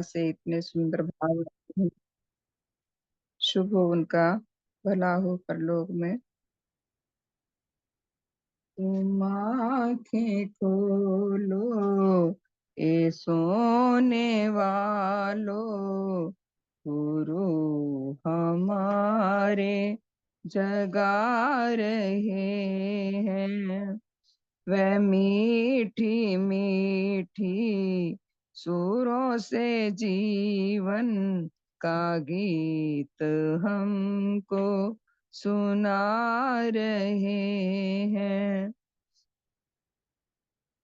से इतने सुंदर भाव हैं। शुभ हो उनका, भला हो परलोक में। तुम आंखें खोलो, ए सोने वालो, गुरु हमारे जगा रहे हैं। वह मीठी मीठी सुरों से जीवन का गीत हमको सुना रहे हैं।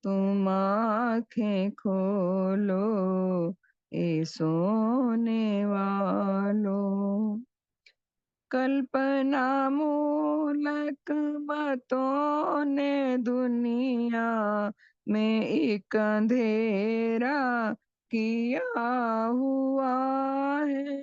तुम आंखें खोलो, ए सोने वालों। कल्पना मूलक बातों ने दुनिया में एक अंधेरा किया हुआ है।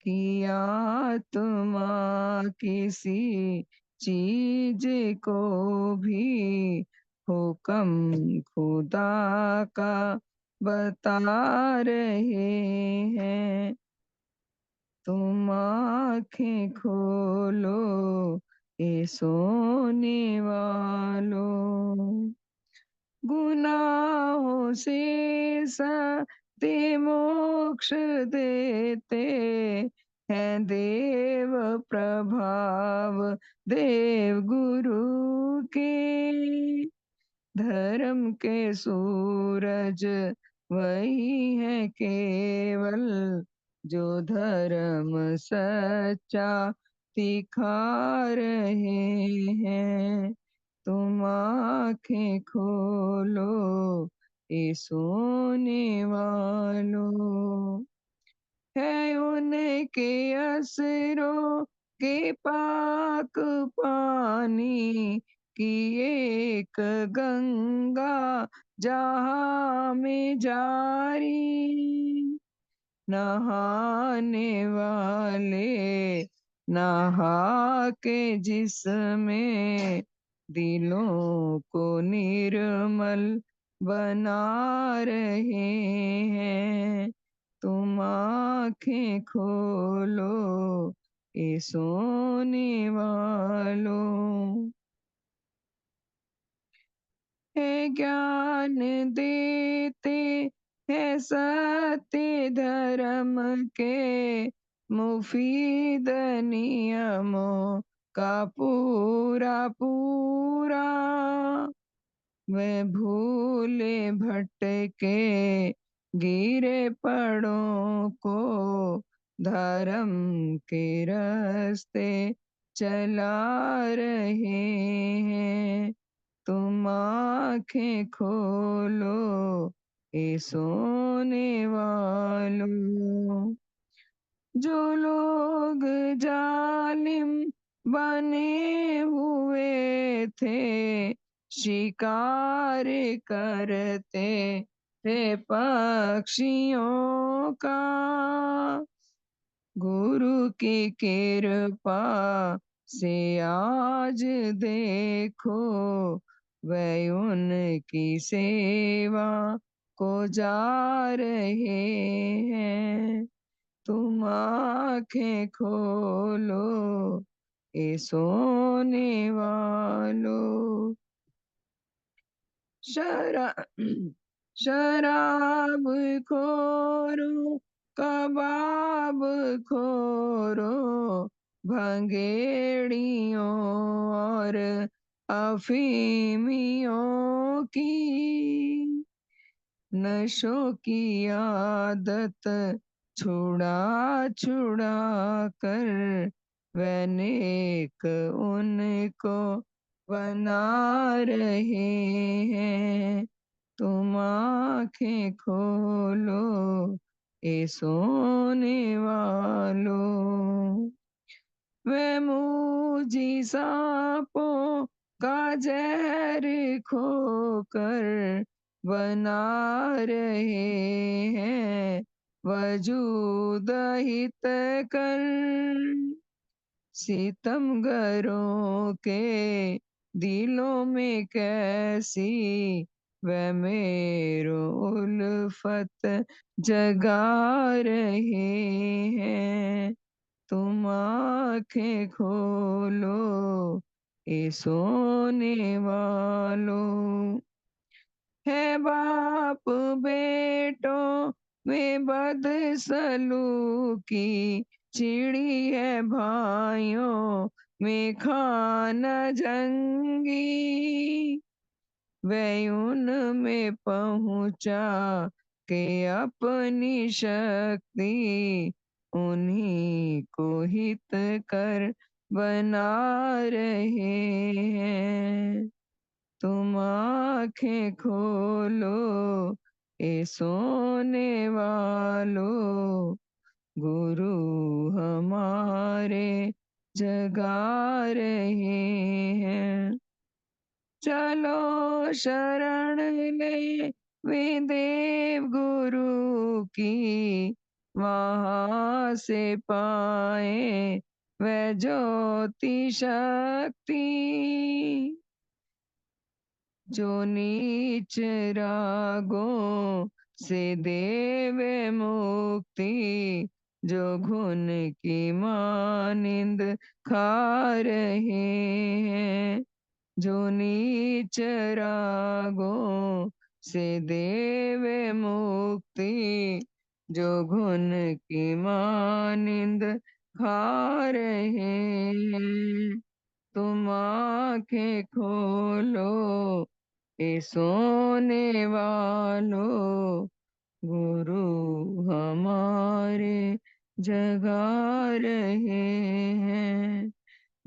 किया आत्मा किसी चीज को भी हुक्म खुदा का बता रहे हैं। तुम आंखें खोलो, ए सोने वालों। गुनाहों से सते मोक्ष देते हैं देव प्रभाव, देव गुरु के। धर्म के सूरज वही है केवल, जो धर्म सच्चा दिखा रहे हैं। तुम आंखें खोलो, ये सोने वालों। है उनके असरों के पाक पानी की एक गंगा जहां में जारी। नहाने वाले नहा के जिसमें दिलों को निर्मल बना रहे हैं। तुम आंखें खोलो, ये सोने वालों। है ज्ञान देते हैं सत्य धर्म के मुफीद नियमों का पूरा पूरा। वह भूले भटके गिरे पड़ों को धर्म के रास्ते चला रहे हैं। तुम आंखें खोलो, ए सोने वालों। जो लोग जालिम बने हुए थे, शिकार करते थे पक्षियों का, गुरु की कृपा से आज देखो वह उनकी सेवा को जा रहे हैं। तुम आंखें खोलो, ये सोने वालों। शरा शराब खोरो, कबाब खोरो, भंगेड़ियों और अफीमियों की नशों की आदत छुड़ा छुड़ा कर वैनेक उनको बना रहे हैं। तुम आंखें खोलो, ए सोने वालों। वे मुझी सांपों का जहर खोकर बना रहे हैं वजूद हित कर। सितमगरों के दिलों में कैसी वह मेरो उल्फत जगा रहे हैं। तुम आंखें खोलो ए सोने वालों। है बाप बेटों में बदसलूकी, चिड़ी है भाइयों में खाना जंगी। वह उनमें पहुंचा के अपनी शक्ति उन्हीं को हित कर बना रहे हैं। तुम आंखें खोलो ए सोने वालों, गुरु हमारे जगा रहे हैं। चलो शरण ले वे देव गुरु की, वहां से पाए वह ज्योति शक्ति। जो नीच रागों से देवे मुक्ति, जो घुन की मानिंद खा रहे हैं। जो नीच रागों से देवे मुक्ति, जो घुन की मानिंद खा रहे हैं। तुम आंखें खोलो ए सोने वालों, गुरु हमारे जगा रहे हैं।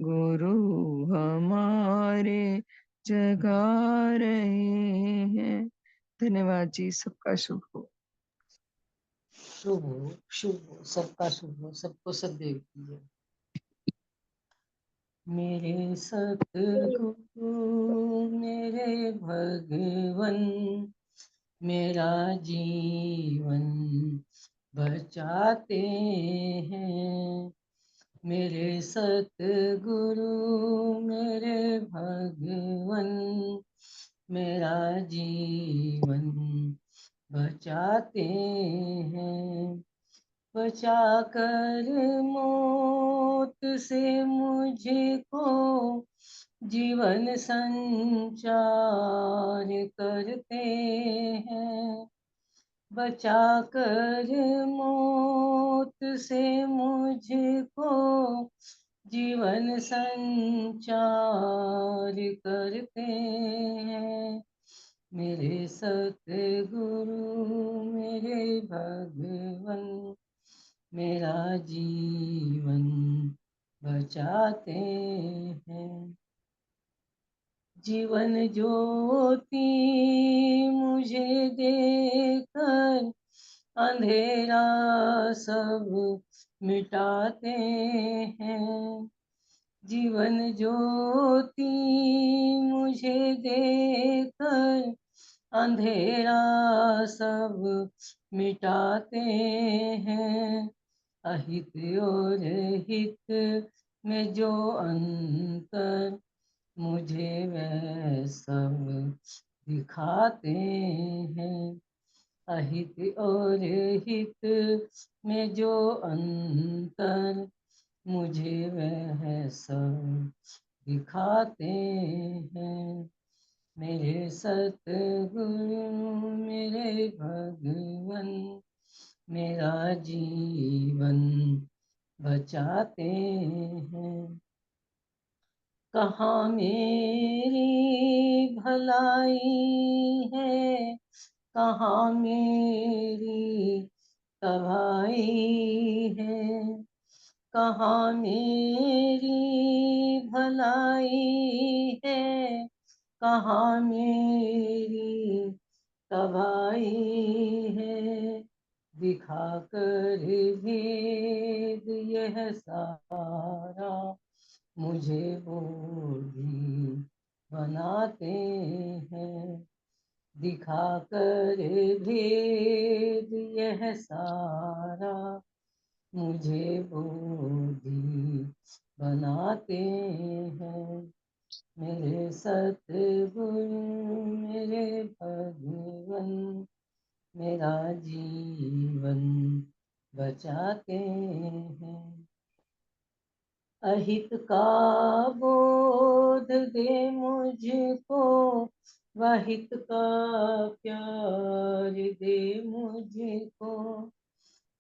गुरु हमारे जगा रहे हैं। धन्यवाद जी, सबका शुभ हो। शुभ हो, शुभ हो, सबका शुभ हो, सबको सदैव कीजिए। मेरे सतगुरु मेरे भगवन, मेरा जीवन बचाते हैं। मेरे सतगुरु मेरे भगवन, मेरा जीवन बचाते हैं। बचा कर मौत से मुझको जीवन संचार करते हैं। बचा कर मौत से मुझको जीवन संचार करते हैं। मेरे सतगुरु मेरे भगवन, मेरा जीवन बचाते हैं। जीवन ज्योति मुझे देकर अंधेरा सब मिटाते हैं। जीवन ज्योति मुझे देकर अंधेरा सब मिटाते हैं। अहित और हित में जो अंतर मुझे वह सब दिखाते हैं। अहित और हित में जो अंतर मुझे वह सब दिखाते हैं। मेरे सतगुरु मेरे भगवन, मेरा जीवन बचाते हैं। कहाँ मेरी भलाई है, कहाँ मेरी तबाही है। कहाँ मेरी भलाई है, कहाँ मेरी तबाही है। दिखा कर भेद यह सारा मुझे बोधी बनाते हैं। दिखा कर भेद यह सारा मुझे बोधी बनाते हैं। मेरे सतगुरु मेरे भगवन मेरा जीवन बचाते हैं। अहित का बोध दे मुझको, वहित का प्यार दे मुझको।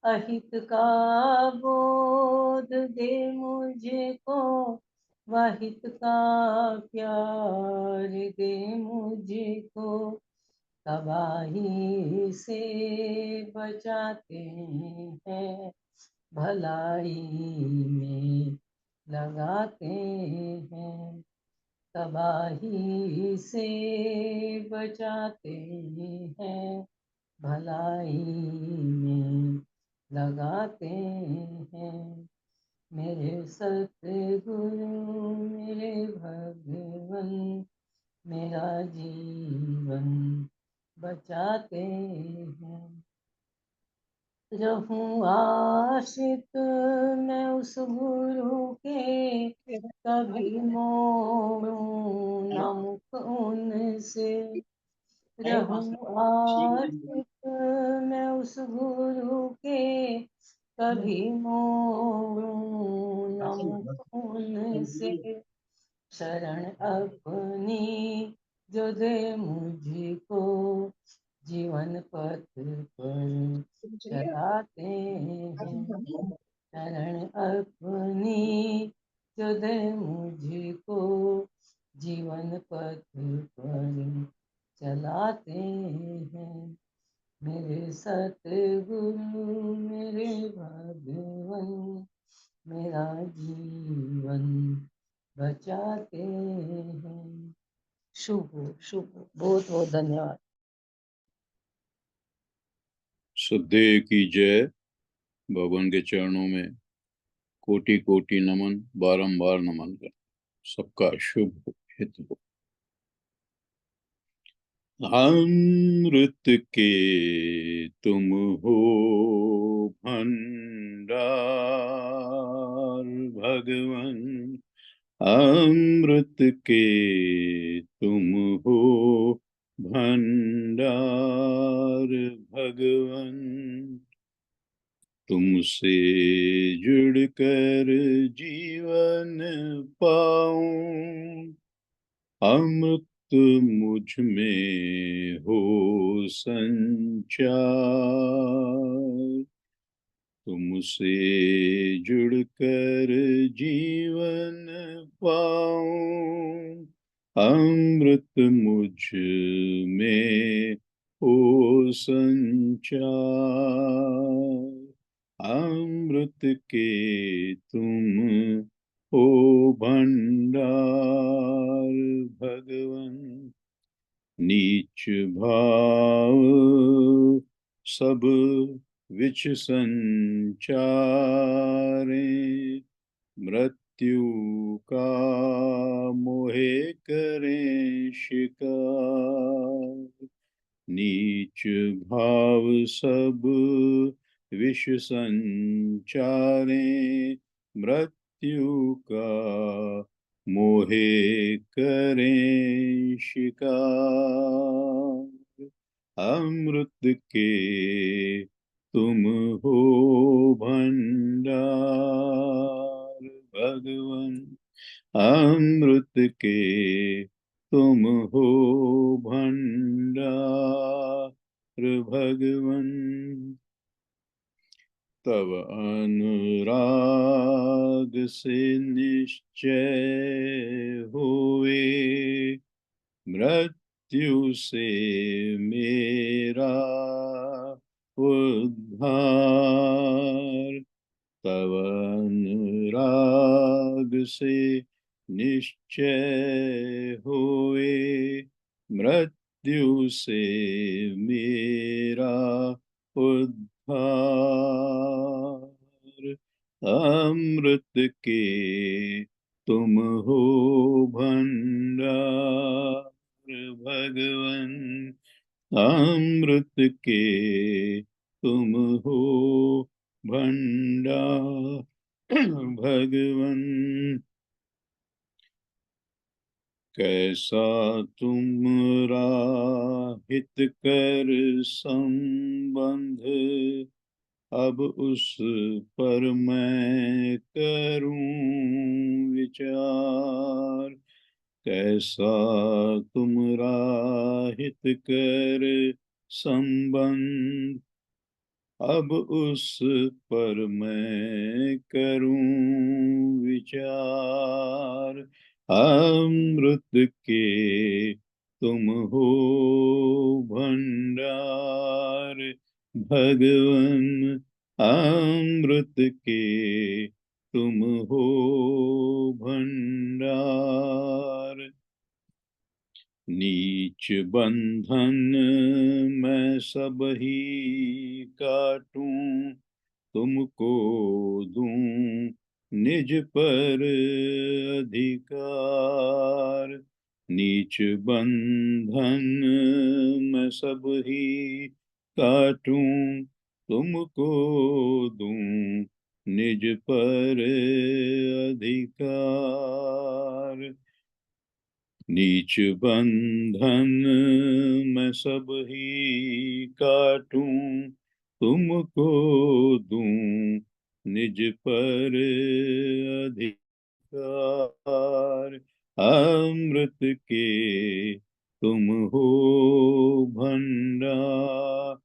अहित का बोध दे मुझको, वहित का प्यार दे मुझको। तबाही से बचाते हैं, भलाई में लगाते हैं। तबाही से बचाते हैं, भलाई में लगाते हैं। मेरे सतगुरु मेरे भगवन मेरा जीवन बचाते हैं। रहूं आशिक मैं उस गुरु के, कभी मोड़ूं न मुख उनसे। रहूं आशिक मैं उस गुरु के, कभी मोड़ूं न मुख उनसे। शरण अपनी जो दे मुझको, जीवन पथ पर चलाते हैं। शरण अपनी जो दे मुझको, जीवन पथ पर चलाते हैं। मेरे सतगुरु मेरे भगवन मेरा जीवन बचाते हैं। शुभ हो, शुभ हो। बहुत बहुत धन्यवाद। श्रद्धेय की जय। भगवान के चरणों में कोटि कोटि नमन, बारंबार नमन कर। सबका शुभ हो, हित हो। अमृत के तुम हो भंडार भगवन, अमृत के तुम हो भंडार भगवन। तुमसे जुड़कर जीवन पाऊं, अमृत मुझ में हो संचार। तुमसे जुड़कर जीवन पाऊं, अमृत मुझ में हो संचार। अमृत के तुम हो भंडार भगवन। नीच भाव सब विच संचारे, मृत्यु का मोहे करें शिकार। नीच भाव सब विष संचारे, मृत्यु का मोहे करें शिकार। अमृत के तुम हो भंडार भगवन, अमृत के तुम हो भंडार भगवन। तब अनुराग से निश्चय हुए, मृत्यु से मेरा उद्धार। तब अनुराग से निश्चय हुए, मृत्यु से मेरा उद्धार। अमृत के तुम हो भंडार भगवन, अमृत के तुम हो भंडार भगवन। कैसा तुमरा हित कर संबंध, अब उस पर मैं करूं विचार। कैसा तुमरा हित कर संबंध, अब उस पर मैं करूं विचार। अमृत के तुम हो भंडार भगवन, अमृत के तुम हो भंडार। नीच बंधन मैं सब ही काटूं, तुमको दूं निज पर अधिकार। नीच बंधन मैं सब ही काटूं, तुमको दूं निज पर अधिकार। नीच बंधन मैं सब ही काटूं, तुमको दूं निज पर अधिकार। अमृत के तुम हो भंडार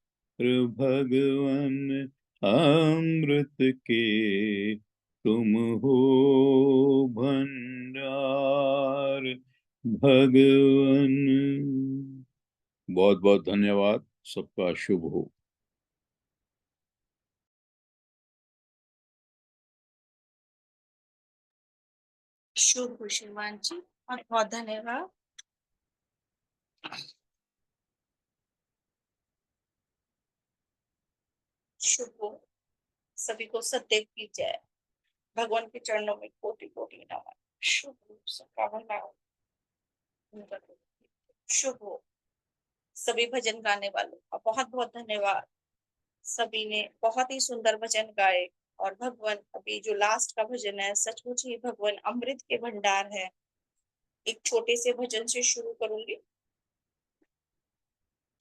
भगवन, अमृत के तुम हो भंडार भगवन। बहुत बहुत धन्यवाद। सबका शुभ हो। शुभ हो श्रीमान जी, और बहुत धन्यवाद। शुभ हो। सभी को सदैव की जय। भगवान के चरणों में कोटि कोटि नमन। शुभ हो, सबका भला हो। शुभ हो सभी भजन गाने वालों का बहुत बहुत धन्यवाद। सभी ने बहुत ही सुंदर भजन गाए। और भगवान, अभी जो लास्ट का भजन है, सचमुच ही भगवान अमृत के भंडार है। एक छोटे से भजन से शुरू करूंगी।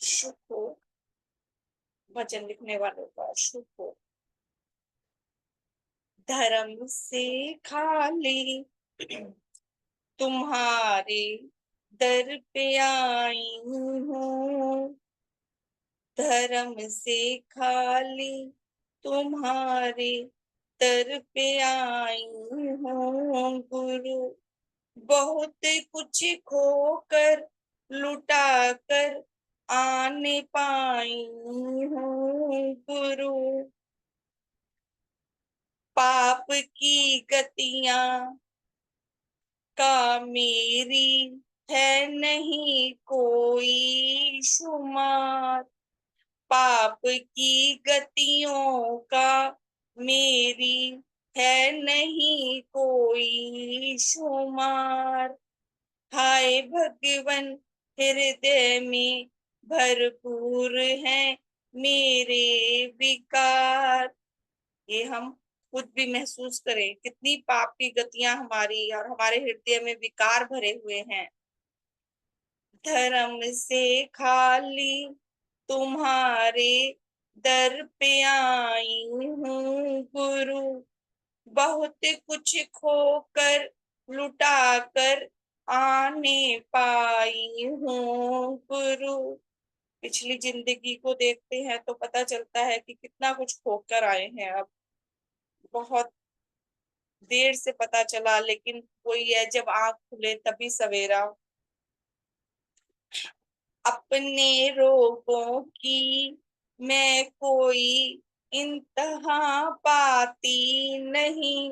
शुभ हो भजन लिखने वालों का। शुभ हो। धर्म से खाली तुम्हारे दर पे आई हूँ, धर्म से खाली तुम्हारे दर पे आई हूँ गुरु। बहुत कुछ खोकर लुटा कर आने पाई हूँ गुरु। पाप की गतियां का मेरी है नहीं कोई शुमार। पाप की गतियों का मेरी है नहीं कोई शुमार। हाय भगवन हृदय में भरपूर हैं मेरे विकार। ये हम खुद भी महसूस करें कितनी पाप की गतियां हमारी और हमारे हृदय में विकार भरे हुए हैं। धर्म से खाली तुम्हारे दर पे आई हूँ गुरु। बहुत कुछ खोकर लुटा कर आने पाई हूँ गुरु। पिछली जिंदगी को देखते हैं तो पता चलता है कि कितना कुछ खोकर आए हैं। अब बहुत देर से पता चला, लेकिन वही है, जब आंख खुले तभी सवेरा। अपने रोगों की मैं कोई इंतहा पाती नहीं,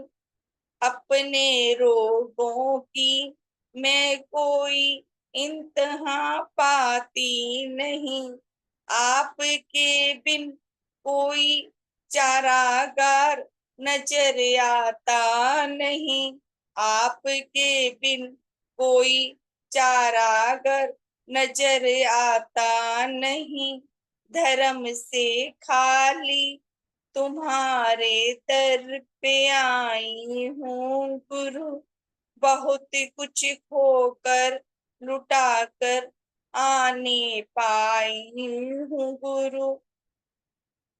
अपने रोगों की मैं कोई इंतहा पाती नहीं। आपके बिन कोई चारागार नजर आता नहीं, आपके बिन कोई चारागार नजर आता नहीं। धर्म से खाली तुम्हारे दर पे आई हूँ गुरु। बहुत कुछ खोकर लुटा कर आने पाई हूँ गुरु।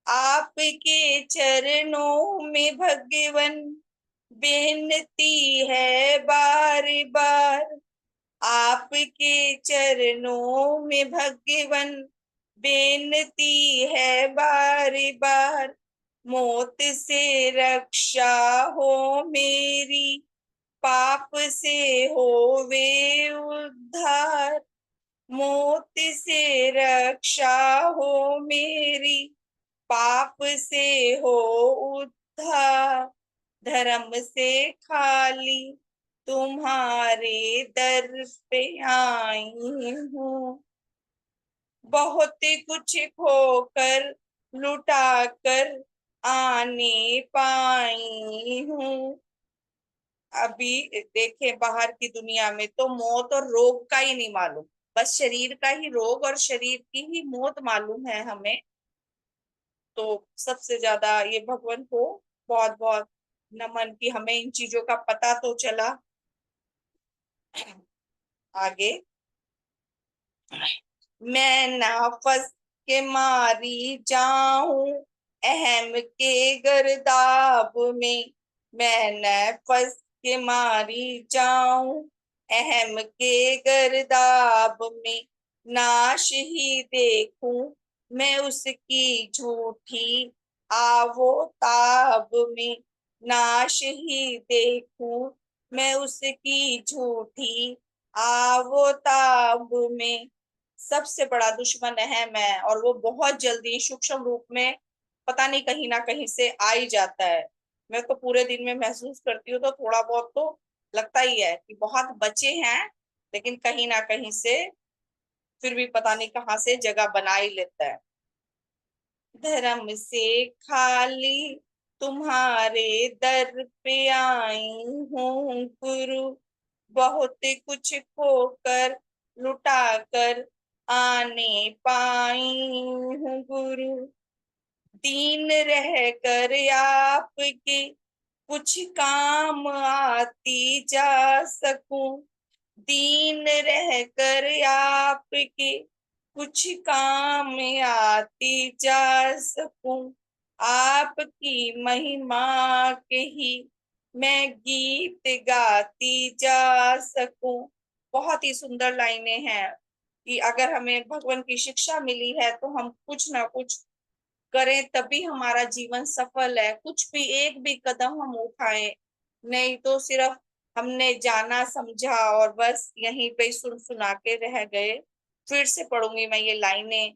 आपके चरणों में भगवन बेनती है बार बार। आपके चरणों में भगवन बेनती है बार बार। मौत से रक्षा हो मेरी, पाप से होवे उद्धार। मौत से रक्षा हो मेरी, पाप से हो उद्धार। धर्म से खाली तुम्हारे दर पे आई हूँ। बहुत कुछ खोकर लुटा कर आने पाई हूँ। अभी देखे बाहर की दुनिया में तो मौत और रोग का ही नहीं मालूम, बस शरीर का ही रोग और शरीर की ही मौत मालूम है हमें। तो सबसे ज्यादा ये भगवान को बहुत बहुत नमन कि हमें इन चीजों का पता तो चला। आगे, मैं ना फंस के मारी जाऊं अहम के गर्दाब में। मैं न फंस के मारी जाऊं अहम के गर्दाब में। नाश ही देखूं मैं उसकी झूठी आवो ताब में। नाश ही देखूं मैं उसकी झूठी आवो ताब में। सबसे बड़ा दुश्मन अहम है और वो बहुत जल्दी सूक्ष्म रूप में पता नहीं कहीं ना कहीं से आ ही जाता है। मैं तो पूरे दिन में महसूस करती हूँ तो थोड़ा बहुत तो लगता ही है कि बहुत बचे हैं, लेकिन कहीं ना कहीं से फिर भी पता नहीं कहाँ से जगह बना ही लेता है। धर्म से खाली तुम्हारे दर पे आई हूँ गुरु। बहुत कुछ खोकर लुटा कर आने पाई हूँ गुरु। दीन रह कर आपके कुछ काम आती जा सकूं। दीन रह कर आपके कुछ काम आती जा सकूं। आपकी महिमा के ही मैं गीत गाती जा सकूं। बहुत ही सुंदर लाइनें हैं कि अगर हमें भगवान की शिक्षा मिली है तो हम कुछ ना कुछ करें तभी हमारा जीवन सफल है। कुछ भी एक भी कदम हम उठाएं, नहीं तो सिर्फ हमने जाना समझा और बस यहीं पे सुन सुना के रह गए। फिर से पढ़ूंगी मैं ये लाइनें।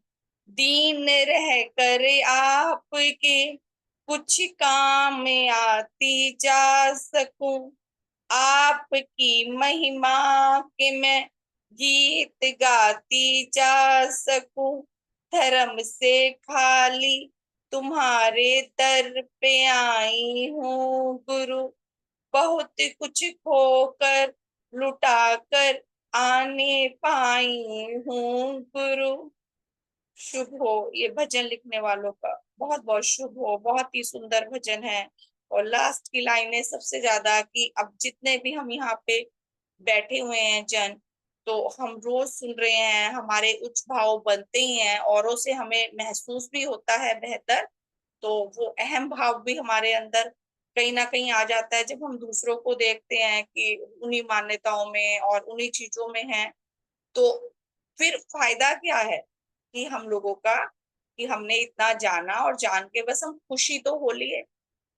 दीन रह कर आपके कुछ काम में आती जा सकूं। आपकी महिमा के मैं गीत गाती जा सकूं। धर्म से खाली तुम्हारे दर पे आई हूँ गुरु। बहुत कुछ खोकर लुटा कर आने पाई हूँ गुरु। शुभ हो ये भजन लिखने वालों का, बहुत बहुत शुभ हो। बहुत ही सुंदर भजन है। और लास्ट की लाइनें सबसे ज्यादा कि अब जितने भी हम यहाँ पे बैठे हुए हैं जन, तो हम रोज सुन रहे हैं, हमारे उच्च भाव बनते ही हैं, औरों से हमें महसूस भी होता है बेहतर। तो वो अहम भाव भी हमारे अंदर कहीं ना कहीं आ जाता है जब हम दूसरों को देखते हैं कि उन्हीं मान्यताओं में और उन्हीं चीजों में हैं। तो फिर फायदा क्या है कि हम लोगों का, कि हमने इतना जाना और जान के बस हम खुशी तो हो लिए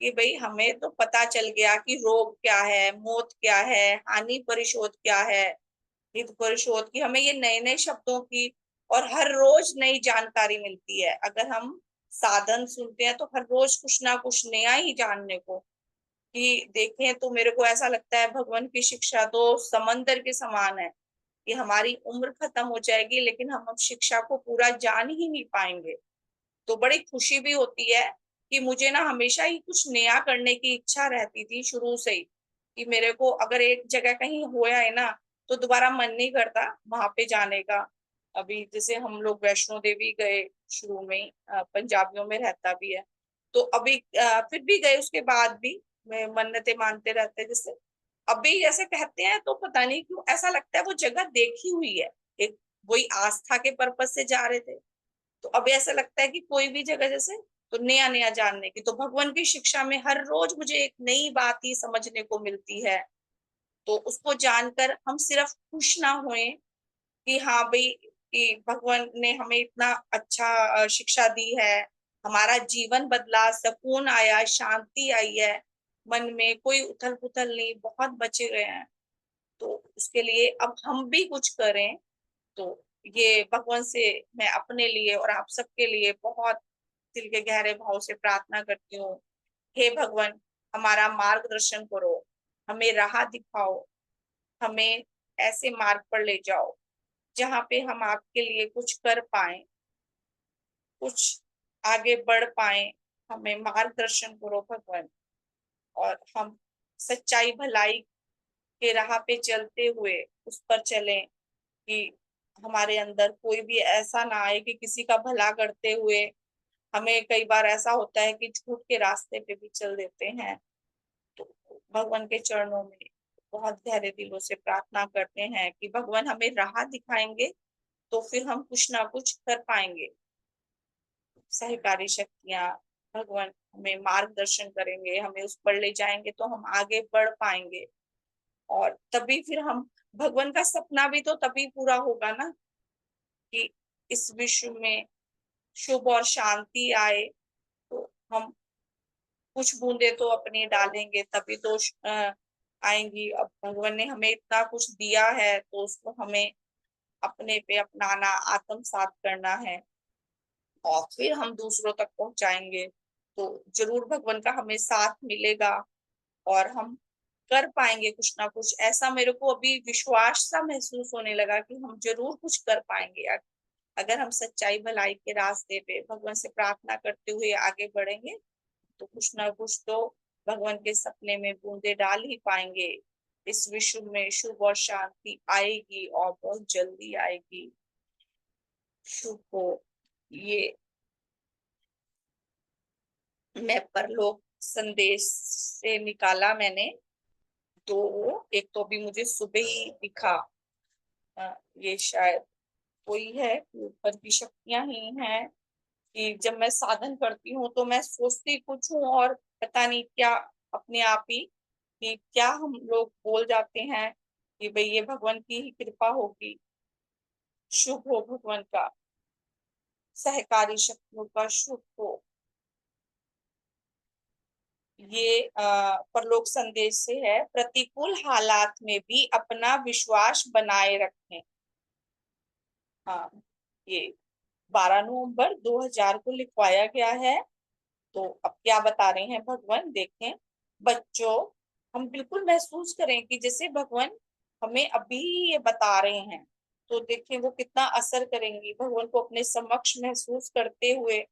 कि भाई हमें तो पता चल गया कि रोग क्या है, मौत क्या है, हानि परिशोध क्या है, हित परिशोध की। हमें ये नए नए शब्दों की और हर रोज नई जानकारी मिलती है। अगर हम साधन सुनते हैं तो हर रोज कुछ ना कुछ नया ही जानने को कि देखें। तो मेरे को ऐसा लगता है भगवान की शिक्षा तो समंदर के समान है कि हमारी उम्र खत्म हो जाएगी लेकिन हम अब शिक्षा को पूरा जान ही नहीं पाएंगे। तो बड़ी खुशी भी होती है कि मुझे ना हमेशा ही कुछ नया करने की इच्छा रहती थी शुरू से ही, कि मेरे को अगर एक जगह कहीं होया है ना तो दोबारा मन नहीं करता वहां पे जाने का। अभी जैसे हम लोग वैष्णो देवी गए शुरू में ही, पंजाबियों में रहता भी है, तो अभी फिर भी गए उसके बाद भी मैं मन्नतें मानते रहते जैसे। अभी जैसे कहते हैं तो पता नहीं क्यों ऐसा लगता है वो जगह देखी हुई है, एक वही आस्था के पर्पज से जा रहे थे, तो अभी ऐसा लगता है कि कोई भी जगह जैसे तो नया नया जानने की, तो भगवान की शिक्षा में हर रोज मुझे एक नई बात ही समझने को मिलती है। तो उसको जानकर हम सिर्फ खुश ना होए कि हाँ भाई कि भगवान ने हमें इतना अच्छा शिक्षा दी है, हमारा जीवन बदला, सुकून आया, शांति आई है, मन में कोई उथल पुथल नहीं, बहुत बचे गए हैं। तो उसके लिए अब हम भी कुछ करें। तो ये भगवान से मैं अपने लिए और आप सबके लिए बहुत दिल के गहरे भाव से प्रार्थना करती हूँ। हे भगवान, हमारा मार्गदर्शन करो, हमें राह दिखाओ, हमें ऐसे मार्ग पर ले जाओ जहाँ पे हम आपके लिए कुछ कर पाए, कुछ आगे बढ़ पाए। हमें मार्गदर्शन करो भगवान, और हम सच्चाई भलाई के राह पे चलते हुए उस पर चलें कि हमारे अंदर कोई भी ऐसा ना आए कि किसी का भला करते हुए हमें कई बार ऐसा होता है कि झूठ के रास्ते पे भी चल देते हैं। तो भगवान के चरणों में बहुत गहरे दिलों से प्रार्थना करते हैं कि भगवान हमें राह दिखाएंगे तो फिर हम कुछ ना कुछ कर पाएंगे। सहकारी शक्तियां, भगवान हमें मार्गदर्शन करेंगे, हमें उस पर ले जाएंगे तो हम आगे बढ़ पाएंगे, और तभी फिर हम भगवान का सपना भी तो तभी पूरा होगा ना कि इस विश्व में शुभ और शांति आए। तो हम कुछ बूंदे तो अपनी डालेंगे तभी तो आएंगी। अब भगवान ने हमें इतना कुछ दिया है तो उसको हमें अपने पे अपनाना, आत्मसात करना है, और फिर हम दूसरों तक पहुंचाएंगे। तो जरूर भगवान का हमें साथ मिलेगा और हम कर पाएंगे कुछ ना कुछ। ऐसा मेरे को अभी विश्वास सा महसूस होने लगा कि हम जरूर कुछ कर पाएंगे अगर हम सच्चाई भलाई के रास्ते पे भगवान से प्रार्थना करते हुए आगे बढ़ेंगे। तो कुछ ना कुछ तो भगवान के सपने में बूंदे डाल ही पाएंगे। इस विश्व में शुभ और शांति आएगी और बहुत जल्दी आएगी। शुभ हो। ये मैं परलोक संदेश से निकाला मैंने, तो एक तो अभी मुझे सुबह ही दिखा। ये शायद कोई है कि ऊपर की शक्तियां ही हैं कि जब मैं साधन करती हूँ तो मैं सोचती कुछ हूँ और पता नहीं क्या अपने आप ही कि क्या हम लोग बोल जाते हैं कि भाई ये भगवान की ही कृपा होगी। शुभ हो भगवान का, सहकारी शक्तियों का शुभ हो। ये परलोक संदेश से है। प्रतिकूल हालात में भी अपना विश्वास बनाए रखें। हाँ, ये 12 नवंबर 2000 को लिखवाया गया है। तो अब क्या बता रहे हैं भगवान, देखें बच्चों, हम बिल्कुल महसूस करें कि जैसे भगवान हमें अभी ये बता रहे हैं, तो देखें वो कितना असर करेंगी। भगवान को अपने समक्ष महसूस करते हुए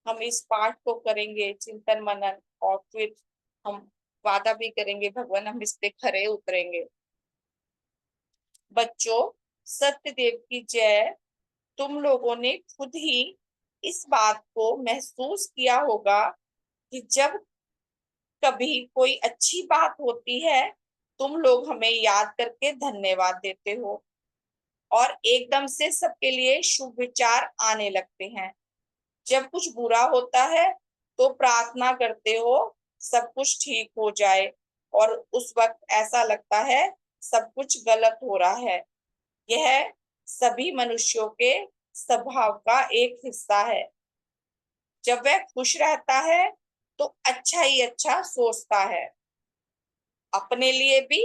हम इस पाठ को करेंगे चिंतन मनन, और फिर हम वादा भी करेंगे भगवान हम इस पे खरे उतरेंगे। बच्चों, सत्यदेव की जय। तुम लोगों ने खुद ही इस बात को महसूस किया होगा कि जब कभी कोई अच्छी बात होती है तुम लोग हमें याद करके धन्यवाद देते हो और एकदम से सबके लिए शुभ विचार आने लगते हैं। जब कुछ बुरा होता है तो प्रार्थना करते हो सब कुछ ठीक हो जाए, और उस वक्त ऐसा लगता है सब कुछ गलत हो रहा है। यह सभी मनुष्यों के स्वभाव का एक हिस्सा है। जब वह खुश रहता है तो अच्छा ही अच्छा सोचता है, अपने लिए भी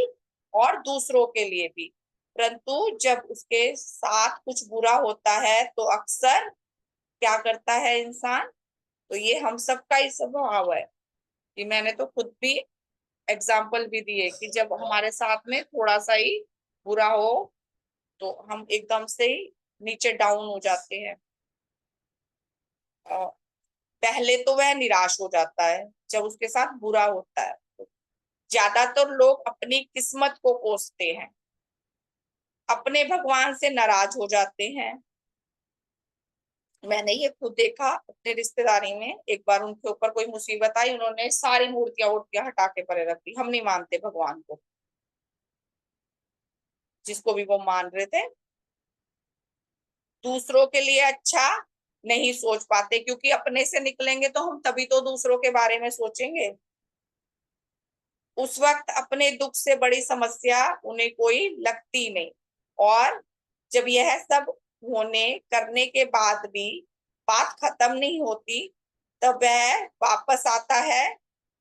और दूसरों के लिए भी। परंतु जब उसके साथ कुछ बुरा होता है तो अक्सर क्या करता है इंसान, तो ये हम सबका ही स्वभाव है कि मैंने तो खुद भी एग्जाम्पल भी दिए कि जब हमारे साथ में थोड़ा सा ही बुरा हो तो हम एकदम से ही नीचे डाउन हो जाते हैं। पहले तो वह निराश हो जाता है जब उसके साथ बुरा होता है। ज्यादातर लोग अपनी किस्मत को कोसते हैं, अपने भगवान से नाराज हो जाते हैं। मैंने ये खुद देखा अपने रिश्तेदारी में। एक बार उनके ऊपर कोई मुसीबत आई, उन्होंने सारी मूर्तियां वूर्तियां हटा के परे रख दी, हम नहीं मानते भगवान को। जिसको भी वो मान रहे थे। दूसरों के लिए अच्छा नहीं सोच पाते, क्योंकि अपने से निकलेंगे तो हम तभी तो दूसरों के बारे में सोचेंगे। उस वक्त अपने दुख से बड़ी समस्या उन्हें कोई लगती नहीं। और जब यह सब होने करने के बाद भी बात खत्म नहीं होती, तब वह वापस आता है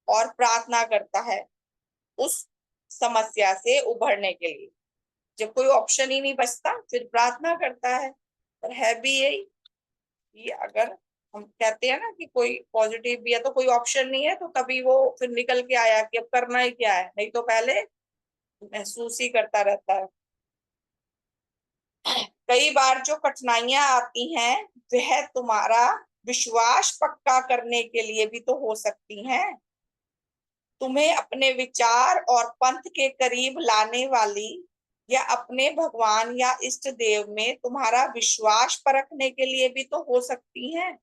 और प्रार्थना करता है उस समस्या से उभरने के लिए। जब कोई ऑप्शन ही नहीं बचता, फिर प्रार्थना करता है। पर है भी यही कि अगर हम कहते हैं ना कि कोई पॉजिटिव भी है तो कोई ऑप्शन नहीं है, तो तभी वो फिर निकल के आया कि अब करना ही क्या है, नहीं तो पहले महसूस ही करता रहता है। कई बार जो कठिनाइयां आती हैं वह तुम्हारा विश्वास पक्का करने के लिए भी तो हो सकती हैं। तुम्हें अपने विचार और पंथ के करीब लाने वाली, या अपने भगवान या इष्ट देव में तुम्हारा विश्वास परखने के लिए भी तो हो सकती हैं।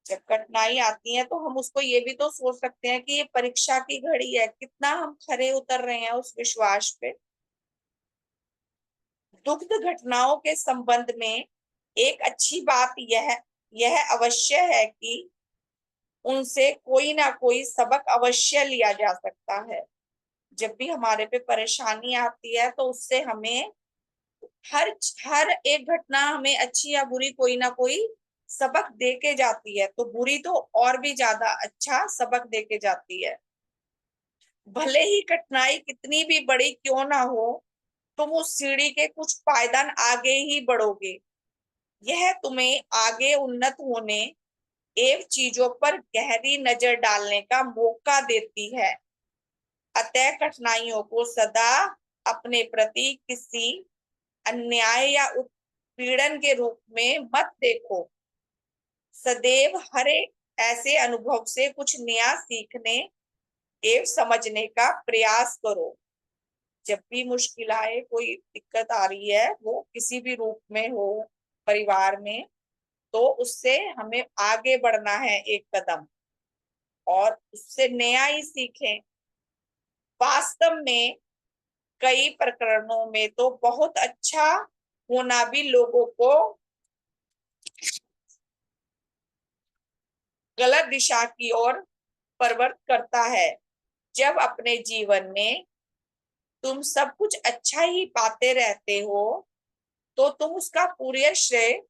जब कठिनाई आती है तो हम उसको ये भी तो सोच सकते हैं कि ये परीक्षा की घड़ी है, कितना हम खरे उतर रहे हैं उस विश्वास पे। दुखद घटनाओं के संबंध में एक अच्छी बात यह अवश्य है कि उनसे कोई ना कोई सबक अवश्य लिया जा सकता है। जब भी हमारे पे परेशानी आती है तो उससे हमें हर हर एक घटना हमें अच्छी या बुरी कोई ना कोई सबक दे के जाती है, तो बुरी तो और भी ज्यादा अच्छा सबक दे के जाती है। भले ही कठिनाई कितनी भी बड़ी क्यों ना हो, तुम उस सीढ़ी के कुछ पायदान आगे ही बढ़ोगे। यह तुम्हें आगे उन्नत होने एवं चीजों पर गहरी नजर डालने का मौका देती है। अतः कठिनाइयों को सदा अपने प्रति किसी अन्याय या उत्पीड़न के रूप में मत देखो। सदैव हर एक ऐसे अनुभव से कुछ नया सीखने एवं समझने का प्रयास करो। जब भी मुश्किल आए, कोई दिक्कत आ रही है, वो किसी भी रूप में हो परिवार में, तो उससे हमें आगे बढ़ना है एक कदम, और उससे नया ही सीखें। वास्तव में कई प्रकरणों में तो बहुत अच्छा होना भी लोगों को गलत दिशा की ओर प्रवृत्त करता है। जब अपने जीवन में तुम सब कुछ अच्छा ही पाते रहते हो, तो तुम उसका पूरा श्रेय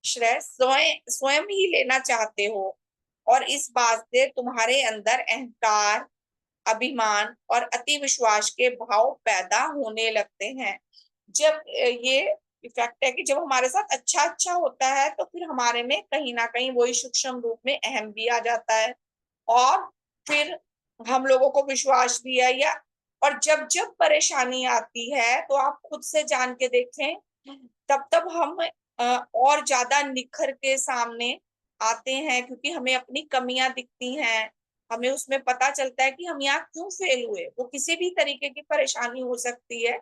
स्वयं स्वयं ही लेना चाहते हो, और इस बात से तुम्हारे अंदर अहंकार, अभिमान और अति विश्वास के भाव पैदा होने लगते हैं। जब ये इफेक्ट है कि जब हमारे साथ अच्छा अच्छा होता है तो फिर हमारे में कहीं ना कहीं वही सूक्ष्म रूप में अहम भी आ जाता है, और फिर हम लोगों को विश्वास भी है। या और जब जब परेशानी आती है तो आप खुद से जान के देखें, तब तब हम और ज्यादा निखर के सामने आते हैं, क्योंकि हमें अपनी कमियां दिखती हैं। हमें उसमें पता चलता है कि हम यहाँ क्यों फेल हुए। वो किसी भी तरीके की परेशानी हो सकती है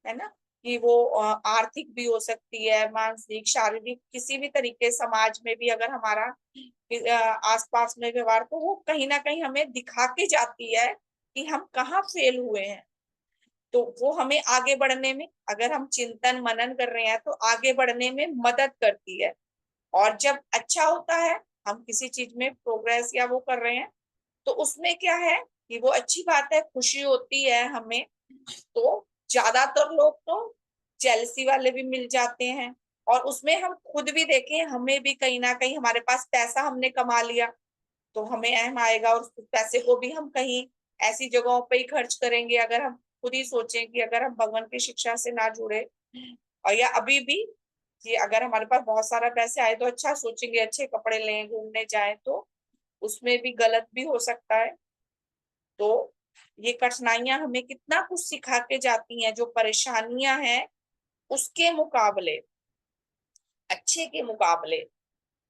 ना, कि वो आर्थिक भी हो सकती है, मानसिक, शारीरिक, किसी भी तरीके, समाज में भी अगर हमारा आसपास में व्यवहार, तो वो कहीं ना कहीं हमें दिखा के जाती है कि हम कहाँ फेल हुए हैं। तो वो हमें आगे बढ़ने में, अगर हम चिंतन मनन कर रहे हैं तो आगे बढ़ने में मदद करती है। और जब अच्छा होता है, हम किसी चीज में प्रोग्रेस या वो कर रहे हैं, तो उसमें क्या है कि वो अच्छी बात है, खुशी होती है हमें। तो ज्यादातर लोग तो जेलसी वाले भी मिल जाते हैं, और उसमें हम खुद भी देखें, हमें भी कहीं ना कहीं हमारे पास पैसा हमने कमा लिया तो हमें अहम आएगा, और उस पैसे को भी हम कहीं ऐसी जगहों पे ही खर्च करेंगे। अगर हम खुद ही सोचें कि अगर हम भगवान की शिक्षा से ना जुड़े, और या अभी भी कि अगर हमारे पास बहुत सारा पैसे आए तो अच्छा सोचेंगे, अच्छे कपड़े लें, घूमने जाएं, तो उसमें भी गलत भी हो सकता है। तो ये कठिनाइयां हमें कितना कुछ सिखा के जाती हैं। जो परेशानियां हैं उसके मुकाबले, अच्छे के मुकाबले,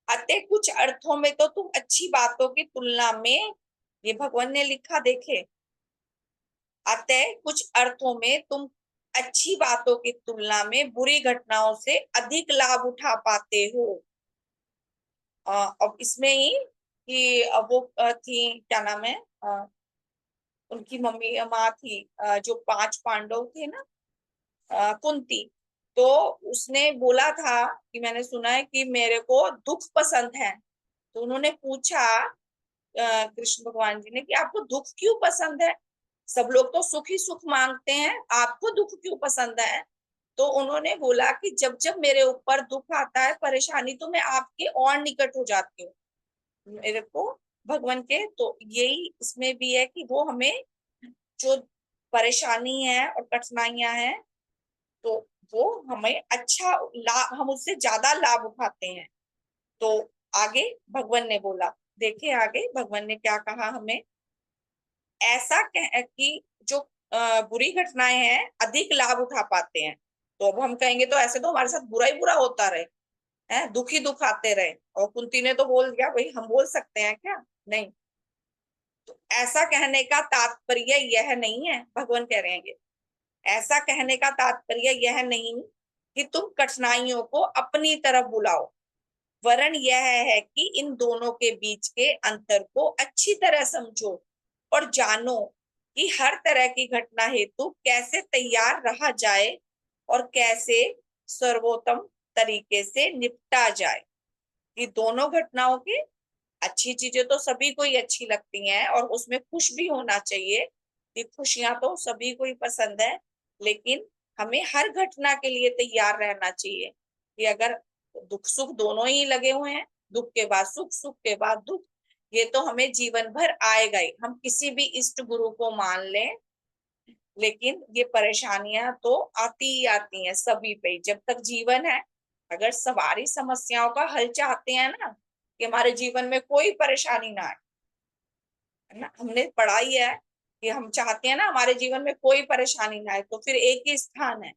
अतः कुछ अर्थों में तो तुम अच्छी बातों की तुलना में, ये भगवान ने लिखा देखे, अतः कुछ अर्थों में तुम अच्छी बातों की तुलना में बुरी घटनाओं से अधिक लाभ उठा पाते हो। अब इसमें ही कि वो थी, क्या नाम है, उनकी मम्मी माँ थी, जो 5 पांडव थे ना, कुंती, तो उसने बोला था कि मैंने सुना है कि मेरे को दुख पसंद है। तो उन्होंने पूछा कृष्ण भगवान जी ने कि आपको दुख क्यों पसंद है? सब लोग तो सुख ही सुख मांगते हैं, आपको दुख क्यों पसंद है? तो उन्होंने बोला कि जब जब मेरे ऊपर दुख आता है, परेशानी, तो मैं आपके और निकट हो जाती हूँ, मेरे को भगवान के। तो यही इसमें भी है कि वो हमें जो परेशानी है और कठिनाइयां हैं, तो वो हमें अच्छा लाभ, हम उससे ज्यादा लाभ उठाते हैं। तो आगे भगवान ने बोला, देखिए आगे भगवान ने क्या कहा हमें। ऐसा कह कि जो बुरी घटनाएं हैं अधिक लाभ उठा पाते हैं। तो अब हम कहेंगे तो ऐसे तो हमारे साथ बुरा ही बुरा होता रहे, है दुख ही दुख आते रहे। और कुंती ने तो बोल दिया, भाई हम बोल सकते हैं क्या? नहीं। तो ऐसा कहने का तात्पर्य यह नहीं है, भगवान कह रहे हैं, ऐसा कहने का तात्पर्य यह नहीं कि तुम कठिनाइयों को अपनी तरफ बुलाओ, वरन यह है कि इन दोनों के बीच के अंतर को अच्छी तरह समझो और जानो कि हर तरह की घटना हेतु कैसे तैयार रहा जाए और कैसे सर्वोत्तम तरीके से निपटा जाए। कि दोनों घटनाओं की अच्छी चीजें तो सभी को ही अच्छी लगती हैं और उसमें खुश भी होना चाहिए, कि खुशियां तो सभी को ही पसंद है, लेकिन हमें हर घटना के लिए तैयार रहना चाहिए कि अगर दुख सुख दोनों ही लगे हुए हैं, दुख के बाद सुख, सुख के बाद दुख, ये तो हमें जीवन भर आएगा ही, हम किसी भी इष्ट गुरु को मान लें, लेकिन ये परेशानियां तो आती ही आती हैं सभी पे जब तक जीवन है। अगर सारी समस्याओं का हल चाहते हैं ना, कि हमारे जीवन में कोई परेशानी ना आए, है ना, हमने पढ़ा ही है कि हम चाहते हैं ना हमारे जीवन में कोई परेशानी ना आए, तो फिर एक ही स्थान है,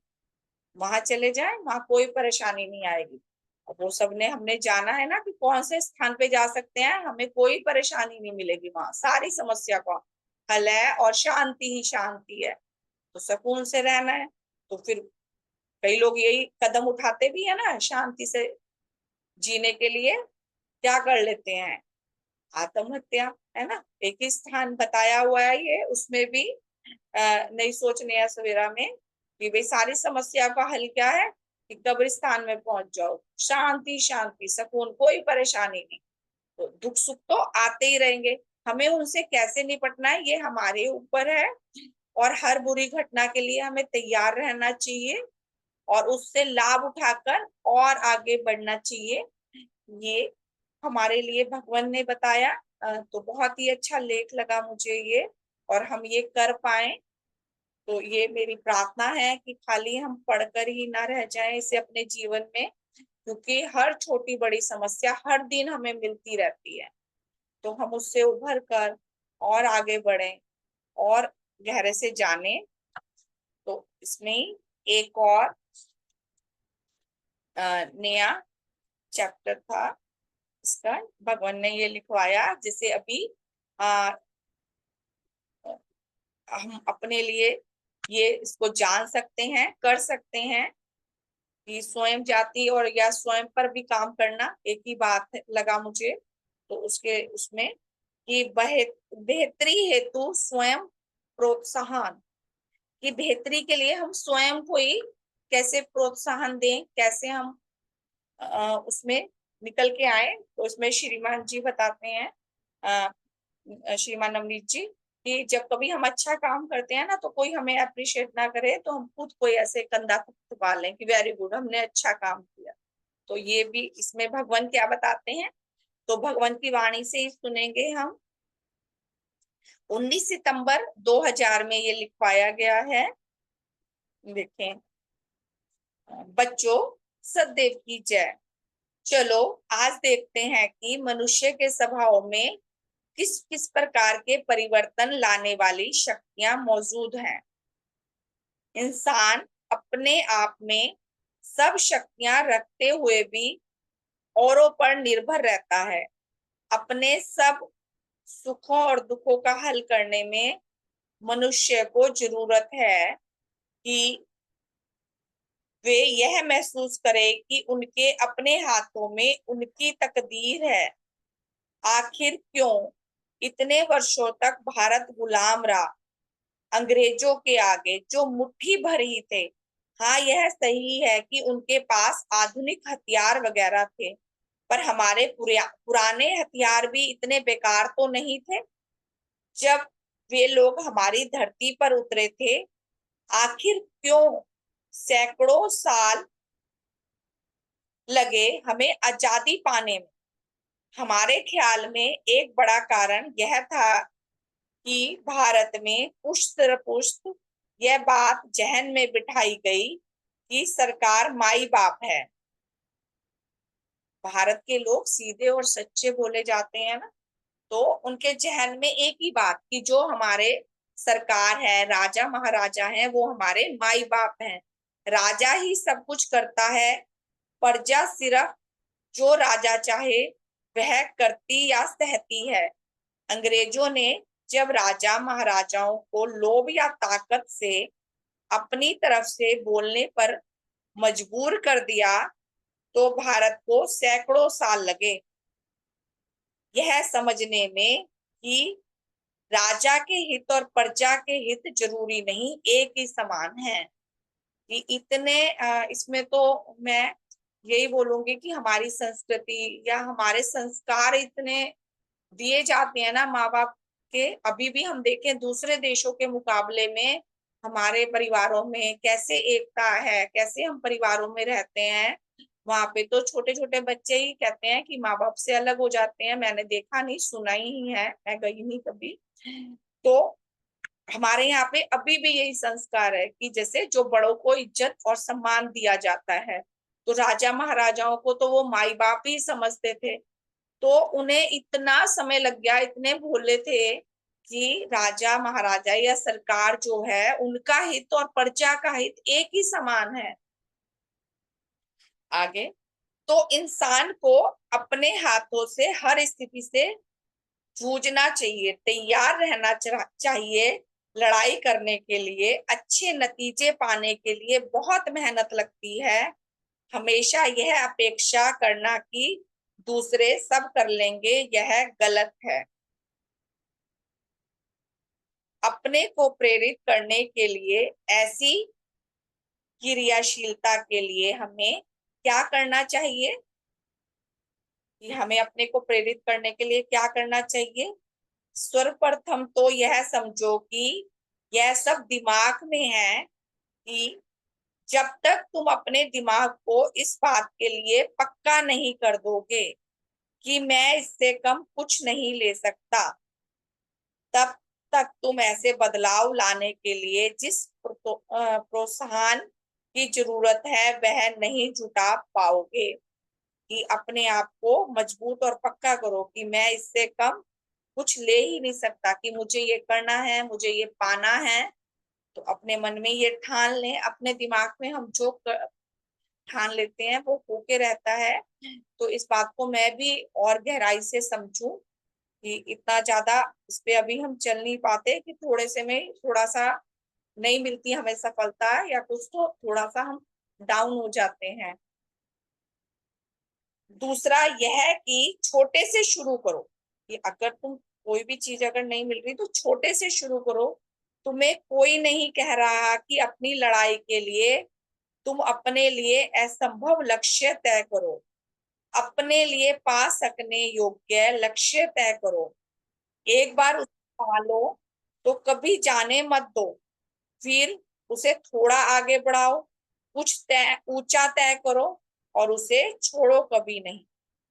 वहां चले जाए, वहां कोई परेशानी नहीं आएगी। अब वो सबने हमने जाना है ना कि कौन से स्थान पे जा सकते हैं, हमें कोई परेशानी नहीं मिलेगी, वहां सारी समस्या का हल है और शांति ही शांति है, तो सुकून से रहना है। तो फिर कई लोग यही कदम उठाते भी है ना, शांति से जीने के लिए क्या कर लेते हैं, आत्महत्या, है ना। एक ही स्थान बताया हुआ है ये, उसमें भी नई सोच नया सवेरा में, कि भाई सारी समस्या का हल क्या है, कि कब्रिस्तान में पहुंच जाओ, शांति शांति सुकून, कोई परेशानी नहीं। तो दुख सुख तो आते ही रहेंगे, हमें उनसे कैसे निपटना है ये हमारे ऊपर है, और हर बुरी घटना के लिए हमें तैयार रहना चाहिए और उससे लाभ उठाकर और आगे बढ़ना चाहिए। ये हमारे लिए भगवान ने बताया। तो बहुत ही अच्छा लेख लगा मुझे ये, और हम ये कर पाए, तो ये मेरी प्रार्थना है कि खाली हम पढ़कर ही ना रह जाएं इसे अपने जीवन में, क्योंकि हर छोटी बड़ी समस्या हर दिन हमें मिलती रहती है, तो हम उससे उभर कर और आगे बढ़ें और गहरे से जाने। तो इसमें एक और नया चैप्टर था इसका, भगवान ने ये लिखवाया, जिसे अभी आ, हम अपने लिए ये इसको जान सकते हैं, कर सकते हैं, कि स्वयं जाति और या स्वयं पर भी काम करना एक ही बात लगा मुझे। तो उसके उसमें कि बेहतरी हेतु स्वयं प्रोत्साहन, कि बेहतरी के लिए हम स्वयं को ही कैसे प्रोत्साहन दें, कैसे हम उसमें निकल के आए। तो इसमें श्रीमान जी बताते हैं, श्रीमान नवनीत जी, कि जब कभी हम अच्छा काम करते हैं ना, तो कोई हमें अप्रिशिएट ना करे, तो हम खुद कोई ऐसे कंधा थपथपा लें कि वेरी गुड, हमने अच्छा काम किया। तो ये भी इसमें भगवान क्या बताते हैं, तो भगवान की वाणी से ही सुनेंगे हम। 19 सितंबर 2000 में ये लिखवाया गया है। देखें, बच्चों सदैव की जय। चलो आज देखते हैं कि मनुष्य के स्वभाव में किस किस प्रकार के परिवर्तन लाने वाली शक्तियां मौजूद हैं। इंसान अपने आप में सब शक्तियां रखते हुए भी औरों पर निर्भर रहता है। अपने सब सुखों और दुखों का हल करने में मनुष्य को जरूरत है कि वे यह महसूस करें कि उनके अपने हाथों में उनकी तकदीर है। आखिर क्यों इतने वर्षों तक भारत गुलाम रहा, अंग्रेजों के आगे जो मुट्ठी भर ही थे। हाँ, यह सही है कि उनके पास आधुनिक हथियार वगैरह थे, पर हमारे पुराने हथियार भी इतने बेकार तो नहीं थे। जब वे लोग हमारी धरती पर उतरे थे, आखिर क्यों सैकड़ों साल लगे हमें आजादी पाने में? हमारे ख्याल में एक बड़ा कारण यह था कि भारत में पुष्ट पुष्ट यह बात जहन में बिठाई गई कि सरकार माई बाप है। भारत के लोग सीधे और सच्चे बोले जाते हैं ना, तो उनके जहन में एक ही बात कि जो हमारे सरकार है, राजा महाराजा हैं, वो हमारे माई बाप हैं। राजा ही सब कुछ करता है, प्रजा सिर्फ जो राजा चाहे वह करती या सहती है। अंग्रेजों ने जब राजा महाराजाओं को लोभ या ताकत से अपनी तरफ से बोलने पर मजबूर कर दिया, तो भारत को सैकड़ों साल लगे यह समझने में कि राजा के हित और प्रजा के हित जरूरी नहीं, एक ही समान है। कि इतने इसमें तो मैं यही बोलूंगी कि हमारी संस्कृति या हमारे संस्कार इतने दिए जाते हैं ना माँ बाप के। अभी भी हम देखें दूसरे देशों के मुकाबले में हमारे परिवारों में कैसे एकता है, कैसे हम परिवारों में रहते हैं। वहां पे तो छोटे छोटे बच्चे ही कहते हैं कि माँ बाप से अलग हो जाते हैं। मैंने देखा नहीं, सुना ही है, मैं गई नहीं कभी। तो हमारे यहाँ पे अभी भी यही संस्कार है कि जैसे जो बड़ों को इज्जत और सम्मान दिया जाता है, तो राजा महाराजाओं को तो वो माई बाप ही समझते थे। तो उन्हें इतना समय लग गया, इतने भोले थे कि राजा महाराजा या सरकार जो है उनका हित और प्रजा का हित एक ही समान है। आगे, तो इंसान को अपने हाथों से हर स्थिति से जूझना चाहिए, तैयार रहना चाहिए। लड़ाई करने के लिए, अच्छे नतीजे पाने के लिए बहुत मेहनत लगती है। हमेशा यह अपेक्षा करना कि दूसरे सब कर लेंगे, यह गलत है। अपने को प्रेरित करने के लिए, ऐसी क्रियाशीलता के लिए हमें क्या करना चाहिए? कि हमें अपने को प्रेरित करने के लिए क्या करना चाहिए? सर्वप्रथम तो यह समझो कि यह सब दिमाग में है कि जब तक तुम अपने दिमाग को इस बात के लिए पक्का नहीं कर दोगे कि मैं इससे कम कुछ नहीं ले सकता, तब तक तुम ऐसे बदलाव लाने के लिए जिस प्रोत्साहन की जरूरत है वह नहीं जुटा पाओगे। कि अपने आप को मजबूत और पक्का करो कि मैं इससे कम कुछ ले ही नहीं सकता, कि मुझे ये करना है, मुझे ये पाना है। तो अपने मन में ये ठान लें। अपने दिमाग में हम जो ठान लेते हैं वो होके रहता है। तो इस बात को मैं भी और गहराई से समझूं कि इतना ज्यादा इस पे अभी हम चल नहीं पाते कि थोड़े से में थोड़ा सा नहीं मिलती हमें सफलता या कुछ, तो थोड़ा सा हम डाउन हो जाते हैं। दूसरा यह कि छोटे से शुरू करो। कि अगर तुम कोई भी चीज अगर नहीं मिल रही तो छोटे से शुरू करो। तुम्हें कोई नहीं कह रहा कि अपनी लड़ाई के लिए तुम अपने लिए असंभव लक्ष्य तय करो। अपने लिए पा सकने योग्य लक्ष्य तय करो। एक बार उसे पा लो तो कभी जाने मत दो। फिर उसे थोड़ा आगे बढ़ाओ, कुछ तय ऊंचा तय करो और उसे छोड़ो कभी नहीं।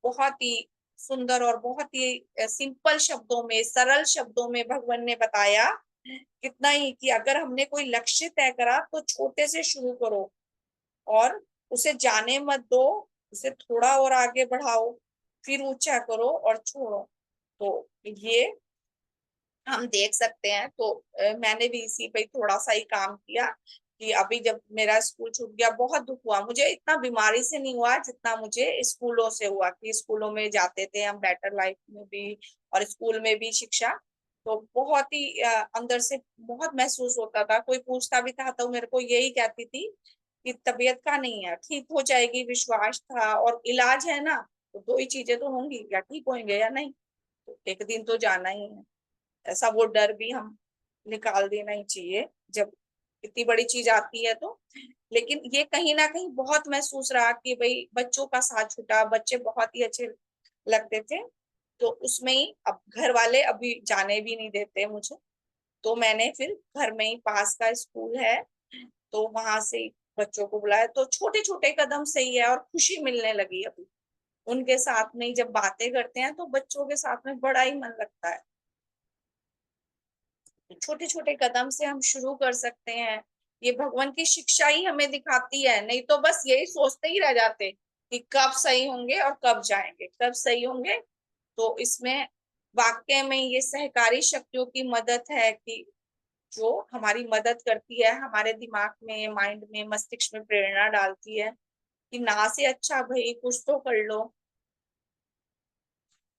बहुत ही सुंदर और बहुत ही सिंपल शब्दों में, सरल शब्दों में भगवान ने बताया कितना ही कि अगर हमने कोई लक्ष्य तय करा तो छोटे से शुरू करो और उसे जाने मत दो, उसे थोड़ा और आगे बढ़ाओ, फिर ऊंचा करो और छोड़ो। तो ये हम देख सकते हैं। तो मैंने भी इसी पे थोड़ा सा ही काम किया कि अभी जब मेरा स्कूल छूट गया बहुत दुख हुआ मुझे। इतना बीमारी से नहीं हुआ जितना मुझे स्कूलों से हुआ। कि स्कूलों में जाते थे हम, बेटर लाइफ में भी और स्कूल में भी शिक्षा, तो बहुत ही अंदर से बहुत महसूस होता था। कोई पूछता भी था तो मेरे को यही कहती थी कि तबीयत का नहीं है, ठीक हो जाएगी, विश्वास था और इलाज है ना। तो दो ही चीजें तो होंगी, या ठीक होंगे या नहीं, तो एक दिन तो जाना ही है। ऐसा वो डर भी हम निकाल देना ही चाहिए जब इतनी बड़ी चीज आती है तो। लेकिन ये कहीं ना कहीं बहुत महसूस रहा कि भाई बच्चों का साथ छूटा, बच्चे बहुत ही अच्छे लगते थे, तो उसमें ही अब घर वाले अभी जाने भी नहीं देते मुझे, तो मैंने फिर घर में ही पास का स्कूल है तो वहां से ही बच्चों को बुलाया। तो छोटे छोटे कदम से ही है और खुशी मिलने लगी अभी उनके साथ में ही जब बातें करते हैं तो बच्चों के साथ में बड़ा ही मन लगता है। छोटे छोटे कदम से हम शुरू कर सकते हैं। ये भगवान की शिक्षा ही हमें दिखाती है, नहीं तो बस यही सोचते ही रह जाते कि कब सही होंगे और कब जाएंगे, कब सही होंगे। तो इसमें वाक्य में ये सहकारी शक्तियों की मदद है कि जो हमारी मदद करती है, हमारे दिमाग में, माइंड में, मस्तिष्क में प्रेरणा डालती है कि ना से अच्छा भाई कुछ तो कर लो।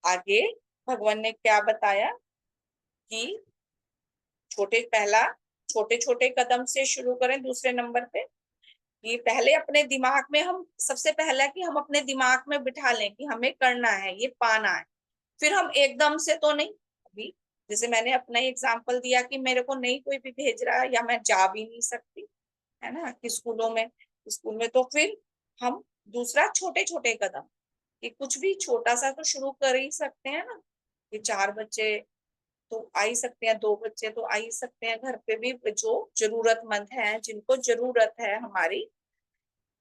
आगे भगवान ने क्या बताया कि छोटे छोटे कदम से शुरू करें। दूसरे नंबर पे ये पहले अपने दिमाग में, हम सबसे पहला कि हम अपने दिमाग में बिठा लें कि हमें करना है, ये पाना है। फिर हम एकदम से तो नहीं, अभी जैसे मैंने अपना एग्जांपल दिया कि मेरे को नहीं कोई भी भेज रहा है या मैं जा भी नहीं सकती, है ना, कि स्कूल में तो फिर हम दूसरा छोटे छोटे कदम, कि कुछ भी छोटा सा तो शुरू कर ही सकते हैं ना। कि 4 बच्चे तो आ ही सकते हैं, 2 बच्चे तो आ ही सकते हैं, घर पे भी जो जरूरतमंद है, जिनको जरूरत है हमारी,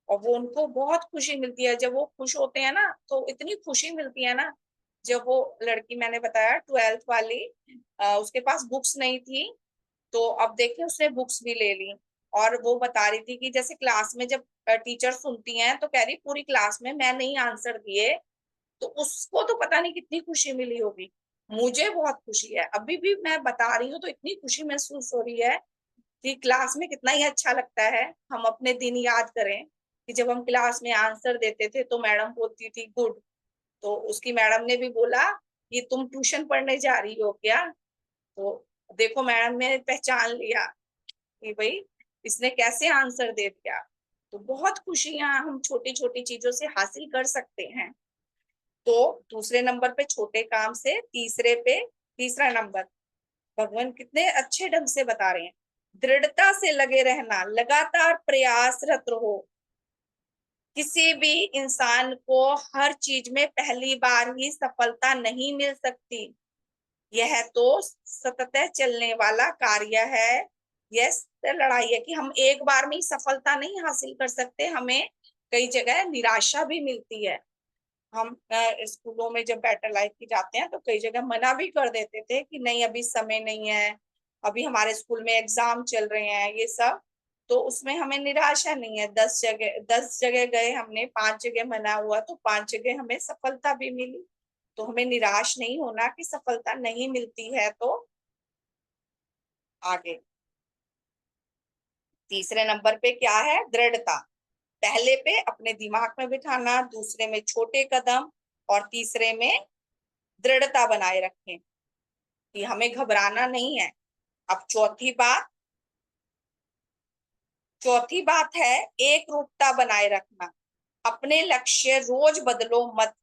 और वो उनको बहुत खुशी मिलती है जब वो खुश होते हैं ना, तो इतनी खुशी मिलती है ना। जब वो लड़की मैंने बताया 12th वाली, उसके पास बुक्स नहीं थी, तो अब देखिए उसने बुक्स भी ले ली। और वो बता रही थी कि जैसे क्लास में जब टीचर सुनती हैं तो कह रही पूरी क्लास में मैं नहीं आंसर दिए, तो उसको तो पता नहीं कितनी खुशी मिली होगी। मुझे बहुत खुशी है, अभी भी मैं बता रही हूँ तो इतनी खुशी महसूस हो रही है कि क्लास में कितना ही अच्छा लगता है। हम अपने दिन याद करें कि जब हम क्लास में आंसर देते थे तो मैडम बोलती थी गुड, तो उसकी मैडम ने भी बोला ये तुम ट्यूशन पढ़ने जा रही हो क्या? तो देखो मैडम ने पहचान लिया कि भाई इसने कैसे आंसर दे दिया। तो बहुत खुशियां हम छोटी छोटी चीजों से हासिल कर सकते हैं। तो दूसरे नंबर पे छोटे काम से, तीसरा नंबर भगवान कितने अच्छे ढंग से बता रहे हैं, दृढ़ता से लगे रहना, लगातार प्रयासरत रहो। किसी भी इंसान को हर चीज में पहली बार ही सफलता नहीं मिल सकती, यह तो सतत चलने वाला कार्य है। यह लड़ाई है कि हम एक बार में ही सफलता नहीं हासिल कर सकते, हमें कई जगह निराशा भी मिलती है। हम स्कूलों में जब बेटर लाइफ की जाते हैं तो कई जगह मना भी कर देते थे कि नहीं अभी समय नहीं है, अभी हमारे स्कूल में एग्जाम चल रहे हैं, ये सब। तो उसमें हमें निराशा नहीं है, 10 जगह गए हमने, 5 जगह मना हुआ तो 5 जगह हमें सफलता भी मिली। तो हमें निराश नहीं होना कि सफलता नहीं मिलती है। तो आगे तीसरे नंबर पे क्या है, दृढ़ता। पहले पे अपने दिमाग में बिठाना, दूसरे में छोटे कदम, और तीसरे में दृढ़ता बनाए रखें कि हमें घबराना नहीं है। अब चौथी बात है एक रूपता बनाए रखना। अपने लक्ष्य रोज बदलो मत,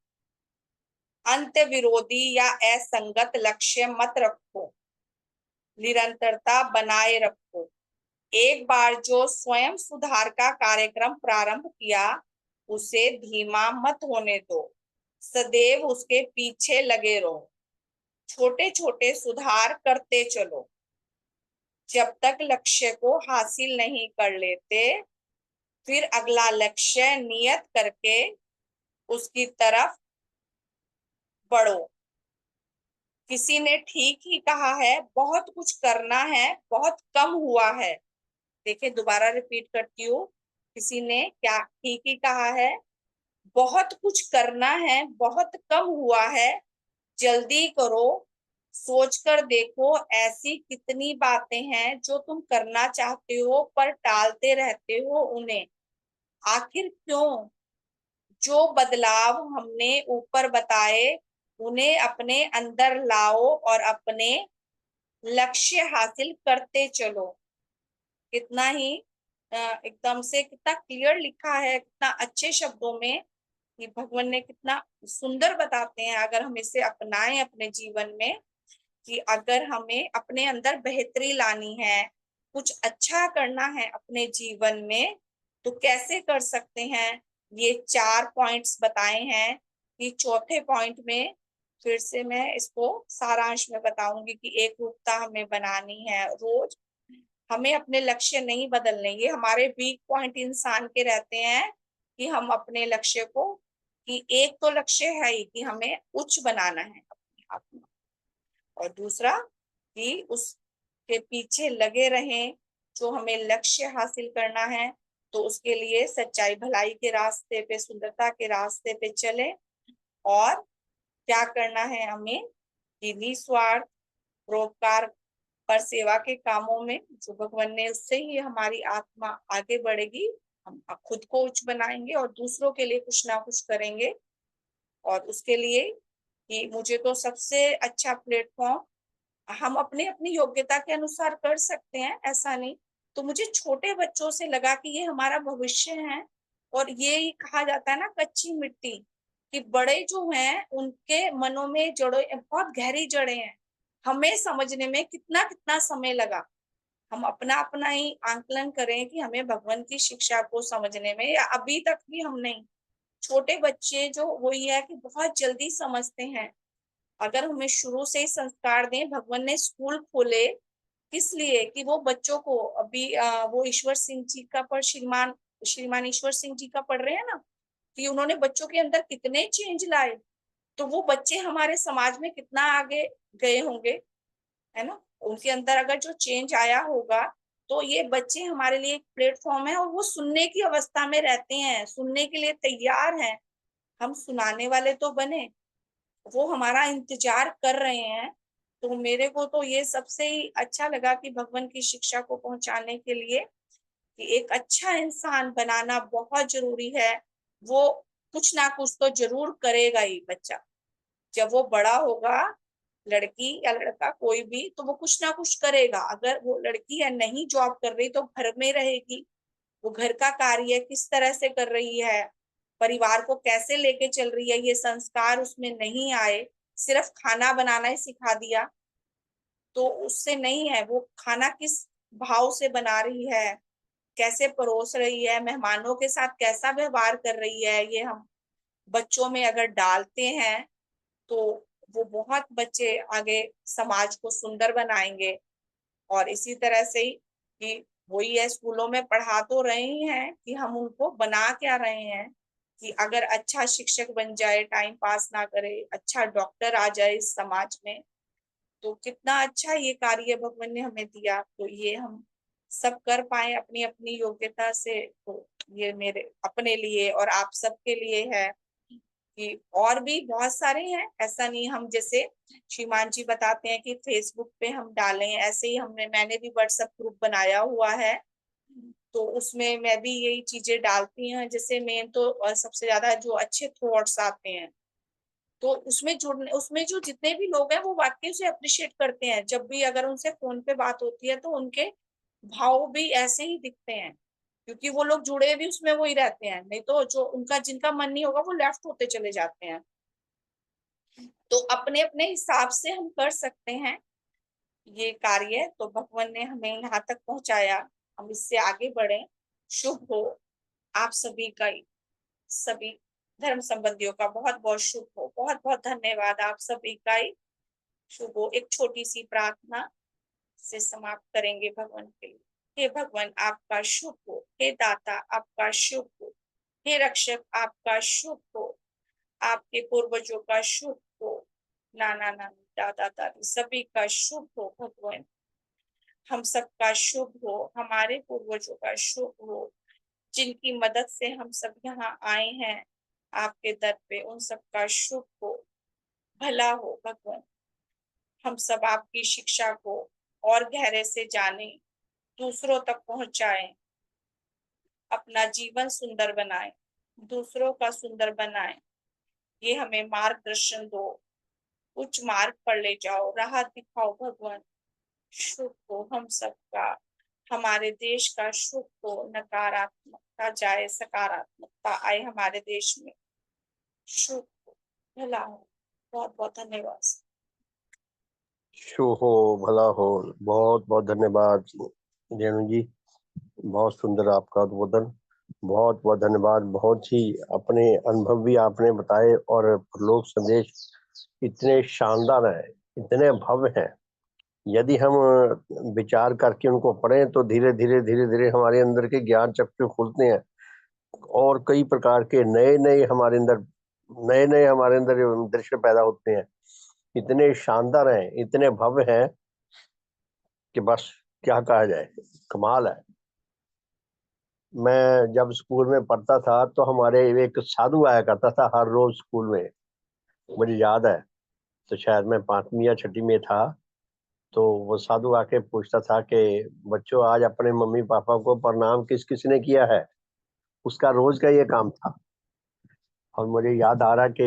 अंत विरोधी या असंगत लक्ष्य मत रखो, निरंतरता बनाए रखो। एक बार जो स्वयं सुधार का कार्यक्रम प्रारंभ किया उसे धीमा मत होने दो, सदैव उसके पीछे लगे रहो, छोटे छोटे सुधार करते चलो। जब तक लक्ष्य को हासिल नहीं कर लेते फिर अगला लक्ष्य नियत करके उसकी तरफ बढ़ो। किसी ने ठीक ही कहा है, बहुत कुछ करना है, बहुत कम हुआ है। देखिए दोबारा रिपीट करती हूँ, किसी ने क्या ठीक ही कहा है, बहुत कुछ करना है, बहुत कम हुआ है, जल्दी करो। सोच कर देखो ऐसी कितनी बातें हैं जो तुम करना चाहते हो पर टालते रहते हो उन्हें, आखिर क्यों? जो बदलाव हमने ऊपर बताए उन्हें अपने अंदर लाओ और अपने लक्ष्य हासिल करते चलो। कितना ही एकदम से कितना क्लियर लिखा है, कितना अच्छे शब्दों में कि भगवान ने कितना सुंदर बताते हैं। अगर हम इसे अपनाएं अपने जीवन में कि अगर हमें अपने अंदर बेहतरी लानी है, कुछ अच्छा करना है अपने जीवन में, तो कैसे कर सकते हैं। ये 4 पॉइंट्स बताए हैं कि चौथे पॉइंट में फिर से मैं इसको सारांश में बताऊंगी कि एक रूपता हमें बनानी है। रोज हमें अपने लक्ष्य नहीं बदलने, ये हमारे वीक पॉइंट इंसान के रहते हैं कि हम अपने लक्ष्य को, कि एक तो लक्ष्य है ही कि हमें उच्च बनाना है अपने आप में, और दूसरा कि उसके पीछे लगे रहें, जो हमें लक्ष्य हासिल करना है तो उसके लिए सच्चाई भलाई के रास्ते पे, सुंदरता के रास्ते पे चले। और क्या करना है हमें कि निस्वार्थ परोपकार पर सेवा के कामों में जो भगवान ने, उससे ही हमारी आत्मा आगे बढ़ेगी, हम खुद को उच्च बनाएंगे और दूसरों के लिए कुछ ना कुछ करेंगे। और उसके लिए कि मुझे तो सबसे अच्छा प्लेटफॉर्म हम अपने अपनी योग्यता के अनुसार कर सकते हैं, ऐसा नहीं। तो मुझे छोटे बच्चों से लगा कि ये हमारा भविष्य है, और ये कहा जाता है ना कच्ची मिट्टी, कि बड़े जो हैं उनके मनों में जड़ों बहुत गहरी जड़ें हैं। हमें समझने में कितना कितना समय लगा, हम अपना अपना ही आंकलन करें कि हमें भगवान की शिक्षा को समझने में, या अभी तक भी हम नहीं। छोटे बच्चे जो वही है कि बहुत जल्दी समझते हैं। अगर हमें शुरू से ही संस्कार दें, भगवान ने स्कूल खोले किस लिए, कि वो बच्चों को अभी वो ईश्वर सिंह जी का पर श्रीमान श्रीमान ईश्वर सिंह जी का पढ़ रहे हैं ना, कि उन्होंने बच्चों के अंदर कितने चेंज लाए। तो वो बच्चे हमारे समाज में कितना आगे गए होंगे, है ना। उनके अंदर अगर जो चेंज आया होगा, तो ये बच्चे हमारे लिए एक प्लेटफॉर्म है, और वो सुनने की अवस्था में रहते हैं, सुनने के लिए तैयार हैं। हम सुनाने वाले तो बने, वो हमारा इंतजार कर रहे हैं। तो मेरे को तो ये सबसे ही अच्छा लगा कि भगवान की शिक्षा को पहुंचाने के लिए कि एक अच्छा इंसान बनाना बहुत जरूरी है। वो कुछ ना कुछ तो जरूर करेगा ही बच्चा, जब वो बड़ा होगा, लड़की या लड़का कोई भी, तो वो कुछ ना कुछ करेगा। अगर वो लड़की है नहीं जॉब कर रही तो घर में रहेगी, वो घर का कार्य किस तरह से कर रही है, परिवार को कैसे लेके चल रही है, ये संस्कार उसमें नहीं आए, सिर्फ खाना बनाना ही सिखा दिया तो उससे नहीं है। वो खाना किस भाव से बना रही है, कैसे परोस रही है, मेहमानों के साथ कैसा व्यवहार कर रही है, ये हम बच्चों में अगर डालते हैं तो वो बहुत बच्चे आगे समाज को सुंदर बनाएंगे। और इसी तरह से ही कि वही है, स्कूलों में पढ़ा तो रहे ही हैं कि हम उनको बना क्या रहे हैं, कि अगर अच्छा शिक्षक बन जाए, टाइम पास ना करे, अच्छा डॉक्टर आ जाए इस समाज में, तो कितना अच्छा ये कार्य भगवान ने हमें दिया। तो ये हम सब कर पाए अपनी अपनी योग्यता से, तो ये मेरे अपने लिए और आप सबके लिए है। कि और भी बहुत सारे हैं, ऐसा नहीं, हम जैसे श्रीमान जी बताते हैं कि फेसबुक पे हम डालें, ऐसे ही मैंने भी व्हाट्सएप ग्रुप बनाया हुआ है, तो उसमें मैं भी यही चीजें डालती हैं। जैसे मेन तो सबसे ज्यादा जो अच्छे थॉट्स आते हैं, तो उसमें जो जितने भी लोग हैं वो वाकई से अप्रिशिएट करते हैं। जब भी अगर उनसे फोन पे बात होती है तो उनके भाव भी ऐसे ही दिखते हैं, क्योंकि वो लोग जुड़े भी उसमें वही रहते हैं। नहीं तो जो उनका जिनका मन नहीं होगा वो लेफ्ट होते चले जाते हैं। तो अपने अपने हिसाब से हम कर सकते हैं ये कार्य। तो भगवान ने हमें यहाँ तक पहुंचाया, हम इससे आगे बढ़े। शुभ हो आप सभी का, सभी धर्म संबंधियों का बहुत बहुत शुभ हो। बहुत बहुत धन्यवाद आप सभी का ही। शुभ हो। एक छोटी सी प्रार्थना से समाप्त करेंगे भगवान के लिए। हे भगवान आपका शुभ हो, हे दाता आपका शुभ हो, हे रक्षक आपका शुभ हो, आपके पूर्वजों का शुभ हो, नाना नानी दादा दादी सभी का शुभ हो भगवान। हम सबका शुभ हो, हमारे पूर्वजों का शुभ हो, जिनकी मदद से हम सब यहाँ आए हैं आपके दर पे, उन सबका शुभ हो, भला हो भगवान। हम सब आपकी शिक्षा को और गहरे से जाने, दूसरों तक पहुंचाएं, अपना जीवन सुंदर बनाएं, दूसरों का सुंदर बनाएं। ये हमें मार्गदर्शन दो, उच्च मार्ग पर ले जाओ, राह दिखाओ भगवान। शुभ हो हम सबका, हमारे देश का शुभ हो, नकारात्मकता जाए, सकारात्मकता आए हमारे देश में। शुभ हो, भला हो। बहुत बहुत धन्यवाद। शुभ हो, भला हो। बहुत बहुत धन्यवाद रेणु जी, बहुत सुंदर आपका उद्बोधन। बहुत बहुत धन्यवाद। बहुत ही अपने अनुभव भी आपने बताए और प्रलोक संदेश इतने शानदार हैं, इतने भव्य हैं। यदि हम विचार करके उनको पढ़ें तो धीरे धीरे हमारे अंदर के ज्ञान चक्षु खुलते हैं और कई प्रकार के नए नए हमारे अंदर दृश्य पैदा होते हैं। इतने शानदार हैं, इतने भव्य हैं कि बस क्या कहा जाए, कमाल है। मैं जब स्कूल में पढ़ता था तो हमारे एक साधु आया करता था हर रोज स्कूल में, मुझे याद है। तो शायद मैं 5वीं या 6वीं में था। तो वो साधु आके पूछता था कि बच्चों, आज अपने मम्मी पापा को प्रणाम किस किस ने किया है। उसका रोज का ये काम था। और मुझे याद आ रहा कि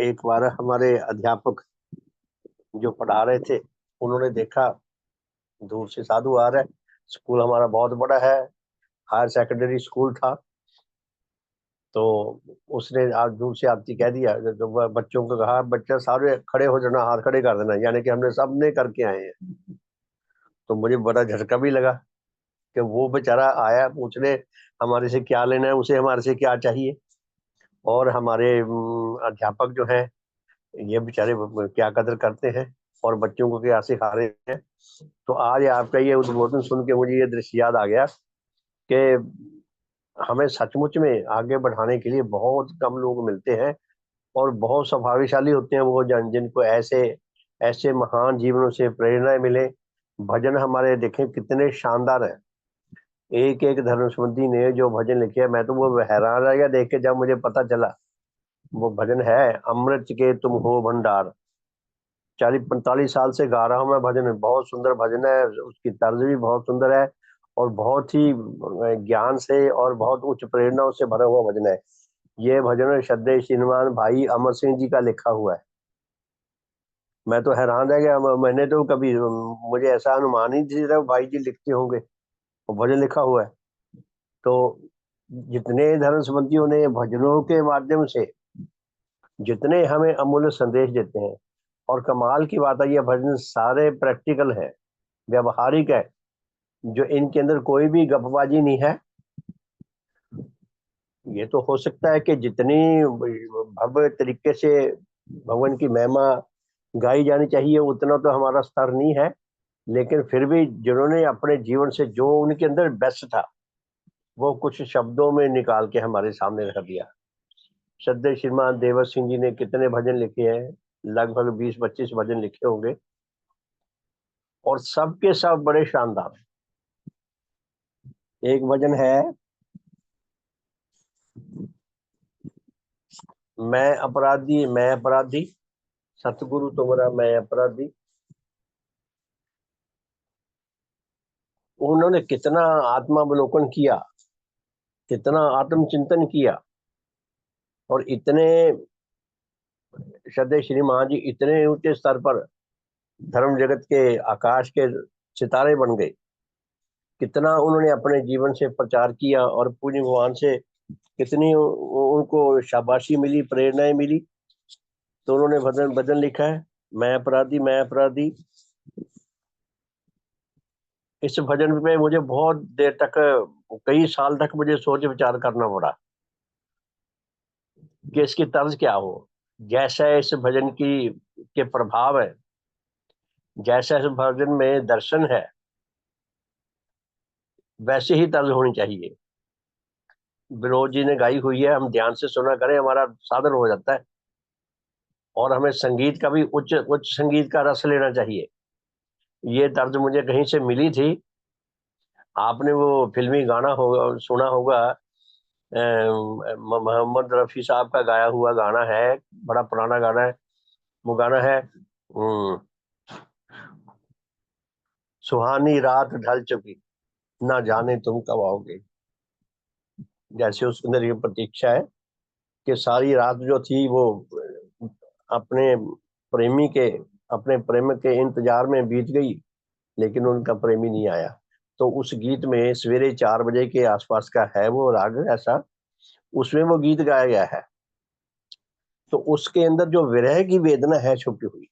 एक बार हमारे अध्यापक जो पढ़ा रहे थे, उन्होंने देखा दूर से साधु आ रहा है। स्कूल हमारा बहुत बड़ा है, हायर सेकेंडरी स्कूल था। तो उसने आज दूर से आती कह दिया, तो बच्चों को कहा, बच्चा सारे खड़े हो जाना, हाथ खड़े कर देना, यानी कि हमने सबने करके आए हैं। तो मुझे बड़ा झटका भी लगा कि वो बेचारा आया पूछने हमारे से क्या लेना है, उसे हमारे से क्या चाहिए। और हमारे अध्यापक जो हैं ये बेचारे क्या कदर करते हैं और बच्चों को क्या सिखा रहे हैं। तो आज आपका ये उद्बोधन सुन के मुझे ये दृश्य याद आ गया कि हमें सचमुच में आगे बढ़ाने के लिए बहुत कम लोग मिलते हैं और बहुत स्वभावशाली होते हैं वो जिनको ऐसे ऐसे महान जीवनों से प्रेरणा मिले। भजन हमारे देखें कितने शानदार हैं। एक एक धर्मसंबंधी ने जो भजन लिखे है, मैं तो वो हैरान रह गया देख के जब मुझे पता चला। वो भजन है, अमृत के तुम हो भंडार। 40-45 साल से गा रहा हूँ मैं भजन। बहुत सुंदर भजन है, उसकी तर्ज भी बहुत सुंदर है और बहुत ही ज्ञान से और बहुत उच्च प्रेरणाओं से भरा हुआ भजन है। ये भजन श्रद्धेय श्रीमान भाई अमर सिंह जी का लिखा हुआ है। मैं तो हैरान रह गया। मैंने तो कभी मुझे ऐसा अनुमान ही नहीं था भाई जी लिखते होंगे, वो भजन लिखा हुआ है। तो जितने धर्म संबंधियों ने भजनों के माध्यम से जितने हमें अमूल्य संदेश देते हैं, और कमाल की बात है ये भजन सारे प्रैक्टिकल है, व्यवहारिक है, जो इनके अंदर कोई भी गपबाजी नहीं है। ये तो हो सकता है कि जितनी भव्य तरीके से भगवान की महिमा गाई जानी चाहिए उतना तो हमारा स्तर नहीं है, लेकिन फिर भी जिन्होंने अपने जीवन से जो उनके अंदर बेस्ट था वो कुछ शब्दों में निकाल के हमारे सामने रख दिया। श्रद्धेय श्रीमान देवर सिंह जी ने कितने भजन लिखे हैं, लगभग 20-25 भजन लिखे होंगे और सबके सब बड़े शानदार। एक भजन है, मैं अपराधी सतगुरु तुमरा मैं अपराधी। उन्होंने कितना आत्मावलोकन किया, कितना आत्मचिंतन किया और इतने श्रद्धेय श्री महाराज जी इतने ऊंचे स्तर पर धर्म जगत के आकाश के सितारे बन गए। कितना उन्होंने अपने जीवन से प्रचार किया और पूज्य भगवान से कितनी उनको शाबाशी मिली, प्रेरणाएं मिली। तो उन्होंने भजन भजन लिखा है, मैं अपराधी मैं अपराधी। इस भजन पे मुझे बहुत देर तक, कई साल तक मुझे सोच विचार करना पड़ा कि इसकी तर्ज क्या हो। जैसा इस भजन की के प्रभाव है, जैसा इस भजन में दर्शन है, वैसे ही तर्ज होनी चाहिए। विनोद जी ने गाई हुई है, हम ध्यान से सुना करें, हमारा साधन हो जाता है। और हमें संगीत का भी उच्च उच्च संगीत का रस लेना चाहिए। ये तर्ज मुझे कहीं से मिली थी। आपने वो फिल्मी गाना होगा, सुना होगा, मोहम्मद रफी साहब का गाया हुआ गाना है, बड़ा पुराना गाना है। वो गाना है, सुहानी रात ढल चुकी ना जाने तुम कब आओगे। जैसे उसके अंदर ये प्रतीक्षा है कि सारी रात जो थी वो अपने प्रेमी के अपने प्रेम के इंतजार में बीत गई, लेकिन उनका प्रेमी नहीं आया। तो उस गीत में सवेरे 4 बजे के आसपास का है वो राग ऐसा, उसमें वो गीत गाया गया है। तो उसके अंदर जो विरह की वेदना है छुपी हुई,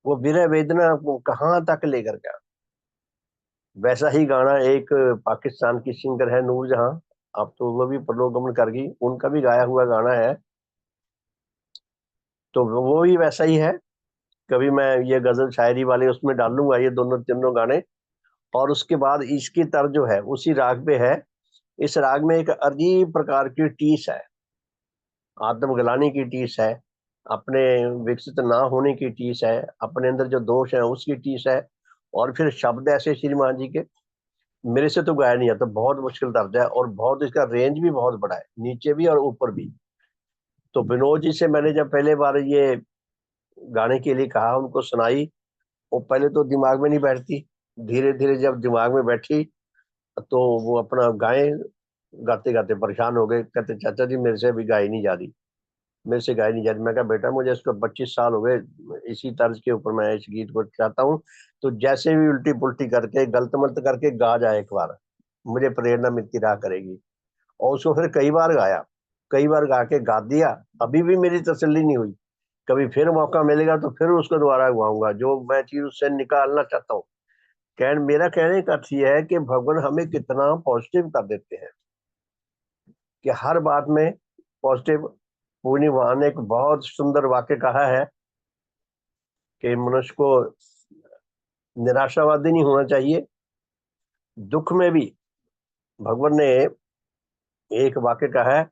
वो विरह वेदना को कहाँ तक लेकर गया। वैसा ही गाना एक पाकिस्तान की सिंगर है नूरजहां, अब तो वो भी परलोकगमन कर गई, उनका भी गाया हुआ गाना है, तो वो भी वैसा ही है। कभी मैं ये गजल शायरी वाले उसमें डालूंगा ये दोनों तीनों गाने। और उसके बाद इसकी तर्ज जो है उसी राग पे है। इस राग में एक अजीब प्रकार की टीस है, आत्मग्लानि की टीस है, अपने विकसित ना होने की टीस है, अपने अंदर जो दोष है उसकी टीस है। और फिर शब्द ऐसे श्रीमान जी के मेरे से तो गाया नहीं आता, बहुत मुश्किल दर्ज है और बहुत इसका रेंज भी बहुत बड़ा है, नीचे भी और ऊपर भी। तो विनोद जी से मैंने जब पहले बार ये गाने के लिए कहा, उनको सुनाई, वो पहले तो दिमाग में नहीं बैठती, धीरे धीरे जब दिमाग में बैठी तो वो अपना गाए, गाते गाते परेशान हो गए, कहते चाचा जी मेरे से भी गाई नहीं जा रही, मेरे से गाई नहीं जा रही। मैं कहा बेटा मुझे इसको 25 साल हो गए, इसी तर्ज के ऊपर मैं इस गीत को चाहता हूँ, तो जैसे भी उल्टी पुल्टी करके गलत मलत करके गा जाए एक बार, मुझे प्रेरणा मिलती रहा करेगी। और उसको फिर कई बार गाया, कई बार गा के गा दिया, अभी भी मेरी तसल्ली नहीं हुई, कभी फिर मौका मिलेगा तो फिर उसको दोबारा गाऊंगा, जो मैं चीज उससे निकालना चाहता हूँ। मेरा कहने का अर्थ यह है कि भगवान हमें कितना पॉजिटिव कर देते हैं कि हर बात में पॉजिटिव। पूर्णी वहां ने एक बहुत सुंदर वाक्य कहा है कि मनुष्य को निराशावादी नहीं होना चाहिए, दुख में भी। भगवान ने एक वाक्य कहा है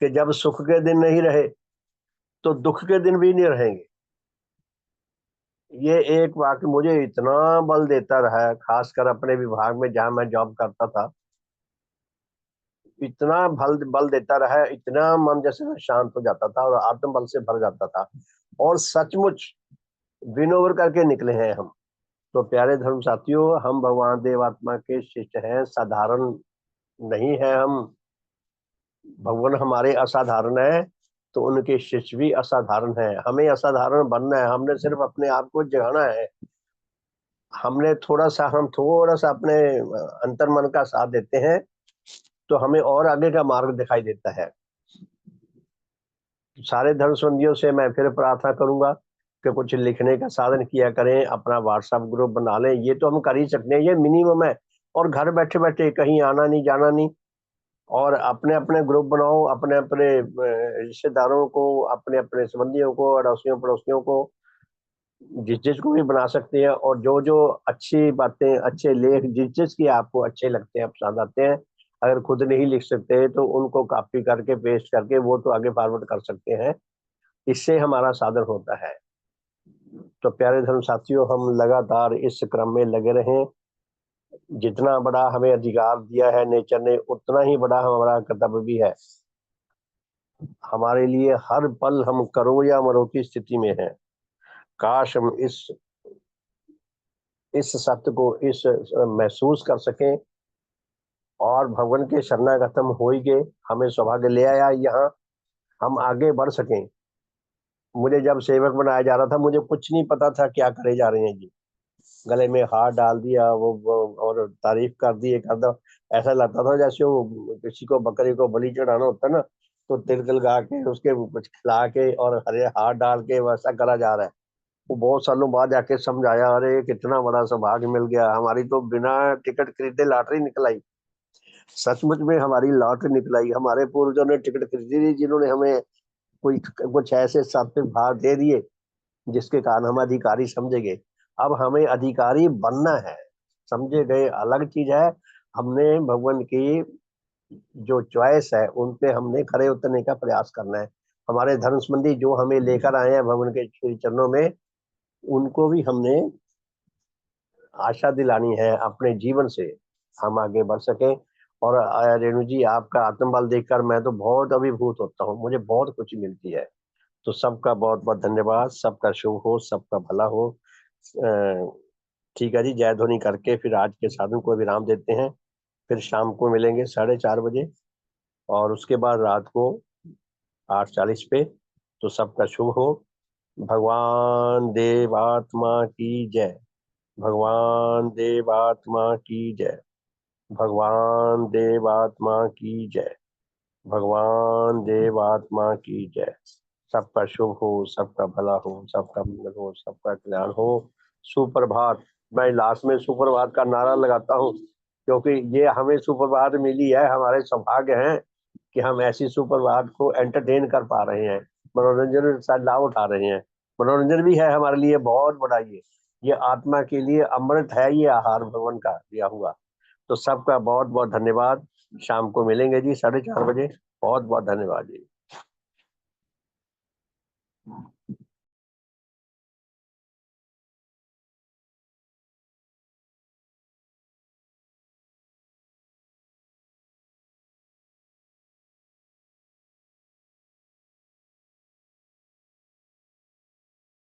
कि जब सुख के दिन नहीं रहे तो दुख के दिन भी नहीं रहेंगे। ये एक वाक्य मुझे इतना बल देता रहा है, खासकर अपने विभाग में जहां मैं जॉब करता था, इतना बल देता रहा है, इतना मन जैसे मैं शांत हो जाता था और आत्मबल से भर जाता था, और सचमुच विन ओवर करके निकले हैं हम। तो प्यारे धर्म साथियों, हम भगवान देवात्मा के शिष्य हैं, साधारण नहीं है हम। भगवान हमारे असाधारण है तो उनके शिष्य भी असाधारण है। हमें असाधारण बनना है, हमने सिर्फ अपने आप को जगाना है। हम थोड़ा सा अपने अंतर मन का साथ देते हैं तो हमें और आगे का मार्ग दिखाई देता है। सारे धर्म संबंधियों से मैं फिर प्रार्थना करूंगा कि कुछ लिखने का साधन किया करें, अपना व्हाट्सएप ग्रुप बना लें, ये तो हम कर ही सकते हैं, ये मिनिमम है। और घर बैठे बैठे कहीं आना नहीं जाना नहीं, और अपने अपने ग्रुप बनाओ, अपने अपने रिश्तेदारों को, अपने अपने संबंधियों को, अड़ोसियों पड़ोसियों को, जिस जिसको भी बना सकते हैं। और जो जो अच्छी बातें, अच्छे लेख जिस जिसकी आपको अच्छे लगते हैं, पसंद आते हैं, अगर खुद नहीं लिख सकते तो उनको कॉपी करके पेस्ट करके वो तो आगे फॉरवर्ड कर सकते हैं, इससे हमारा साधन होता है। तो प्यारे धर्म साथियों, हम लगातार इस क्रम में लगे रहें। जितना बड़ा हमें अधिकार दिया है नेचर ने, उतना ही बड़ा हमारा कर्तव्य भी है। हमारे लिए हर पल हम करो या मरो की स्थिति में है। काश हम इस सत्य को इस महसूस कर सकें और भगवान के शरणागतम हो ही गए, हमें सौभाग्य ले आया यहाँ, हम आगे बढ़ सकें। मुझे जब सेवक बनाया जा रहा था, मुझे कुछ नहीं पता था क्या करे जा रहे हैं जी, गले में हाथ डाल दिया वो और तारीफ कर दी, कर दो। ऐसा लगता था जैसे वो किसी को बकरी को बलि चढ़ाना होता है ना, तो तिल तिल गा के उसके कुछ खिला के और हरे हाथ डाल के वैसा करा जा रहा है। वो बहुत सालों बाद जाके समझ आया, अरे कितना बड़ा सौभाग्य मिल गया, हमारी तो बिना टिकट खरीदे लॉटरी निकल आई। सचमुच में हमारी लॉटरी निकल आई। हमारे पूर्वजों ने टिकट खरीदी थी, जिन्होंने हमें कोई कुछ ऐसे सात्विक भाग दे दिए जिसके कारण हम अधिकारी समझे गए। अब हमें अधिकारी बनना है, समझे गए अलग चीज है। हमने भगवान की जो चॉइस है उन पे हमने खरे उतरने का प्रयास करना है। हमारे धर्म संबंधी जो हमें लेकर आए हैं भगवान के श्री चरणों में, उनको भी हमने आशा दिलानी है अपने जीवन से, हम आगे बढ़ सकें। और रेणु जी, आपका आत्मबल देखकर मैं तो बहुत अभिभूत होता हूँ, मुझे बहुत खुशी मिलती है। तो सबका बहुत बहुत धन्यवाद, सबका शुभ हो, सबका भला हो। ठीक है जी, जय ध्वनि करके फिर आज के साधन को विराम देते हैं। फिर शाम को मिलेंगे 4:30 बजे और उसके बाद रात को 8:40 पे। तो सबका शुभ हो। भगवान देवात्मा की जय। भगवान देवात्मा की जय। भगवान देवात्मा की जय। भगवान देवात्मा की जय। सबका शुभ हो, सबका भला हो, सबका मंगल हो, सबका कल्याण हो। सुप्रभात। मैं लास्ट में सुप्रभात का नारा लगाता हूँ, क्योंकि ये हमें सुप्रभात मिली है, हमारे सौभाग्य हैं कि हम ऐसी सुप्रभात को एंटरटेन कर पा रहे हैं, मनोरंजन का लाभ उठा रहे हैं। मनोरंजन भी है हमारे लिए बहुत बड़ा, ये आत्मा के लिए अमृत है, ये आहार भगवान का दिया हुआ। तो सबका बहुत बहुत धन्यवाद। शाम को मिलेंगे जी 4:30 बजे। बहुत बहुत धन्यवाद जी।